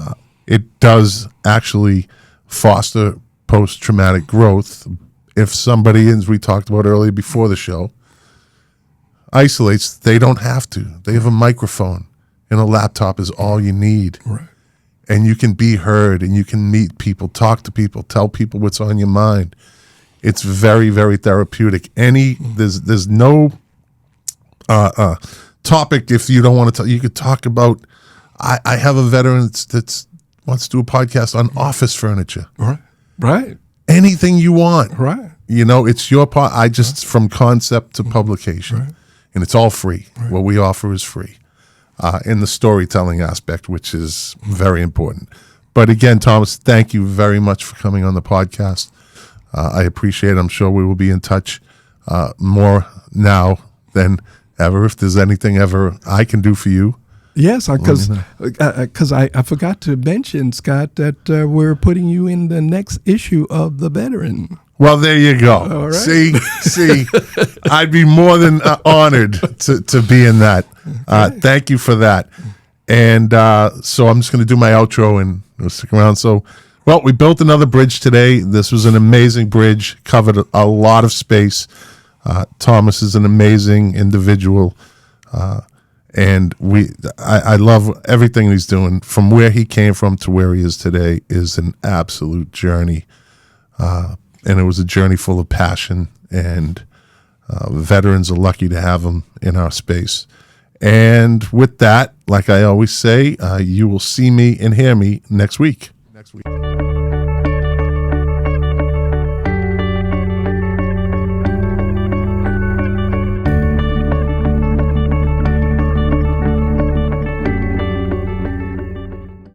does actually foster post-traumatic growth. If somebody, as we talked about earlier before the show, isolates, they don't have to. They have a microphone, and a laptop is all you need. Right. And you can be heard, and you can meet people, talk to people, tell people what's on your mind. It's very, very therapeutic. There's no topic if you don't want to talk. You could talk about. I have a veteran that wants to do a podcast on office furniture. Right. Anything you want. Right. It's your part. From concept to publication, and it's all free. Right. What we offer is free, in the storytelling aspect, which is very important. But again, Thomas, thank you very much for coming on the podcast. I appreciate it. I'm sure we will be in touch more now than ever. If there's anything ever I can do for you. Yes, because I forgot to mention, Scott, that we're putting you in the next issue of The Veteran. Well, there you go. All right. See, I'd be more than honored to be in that. Thank you for that. And so I'm just going to do my outro and stick around. So, well, we built another bridge today. This was an amazing bridge, covered a lot of space. Thomas is an amazing individual, and I love everything he's doing. From where he came from to where he is today is an absolute journey, and it was a journey full of passion. And Veterans are lucky to have them in our space. And with that, like I always say, you will see me and hear me next week.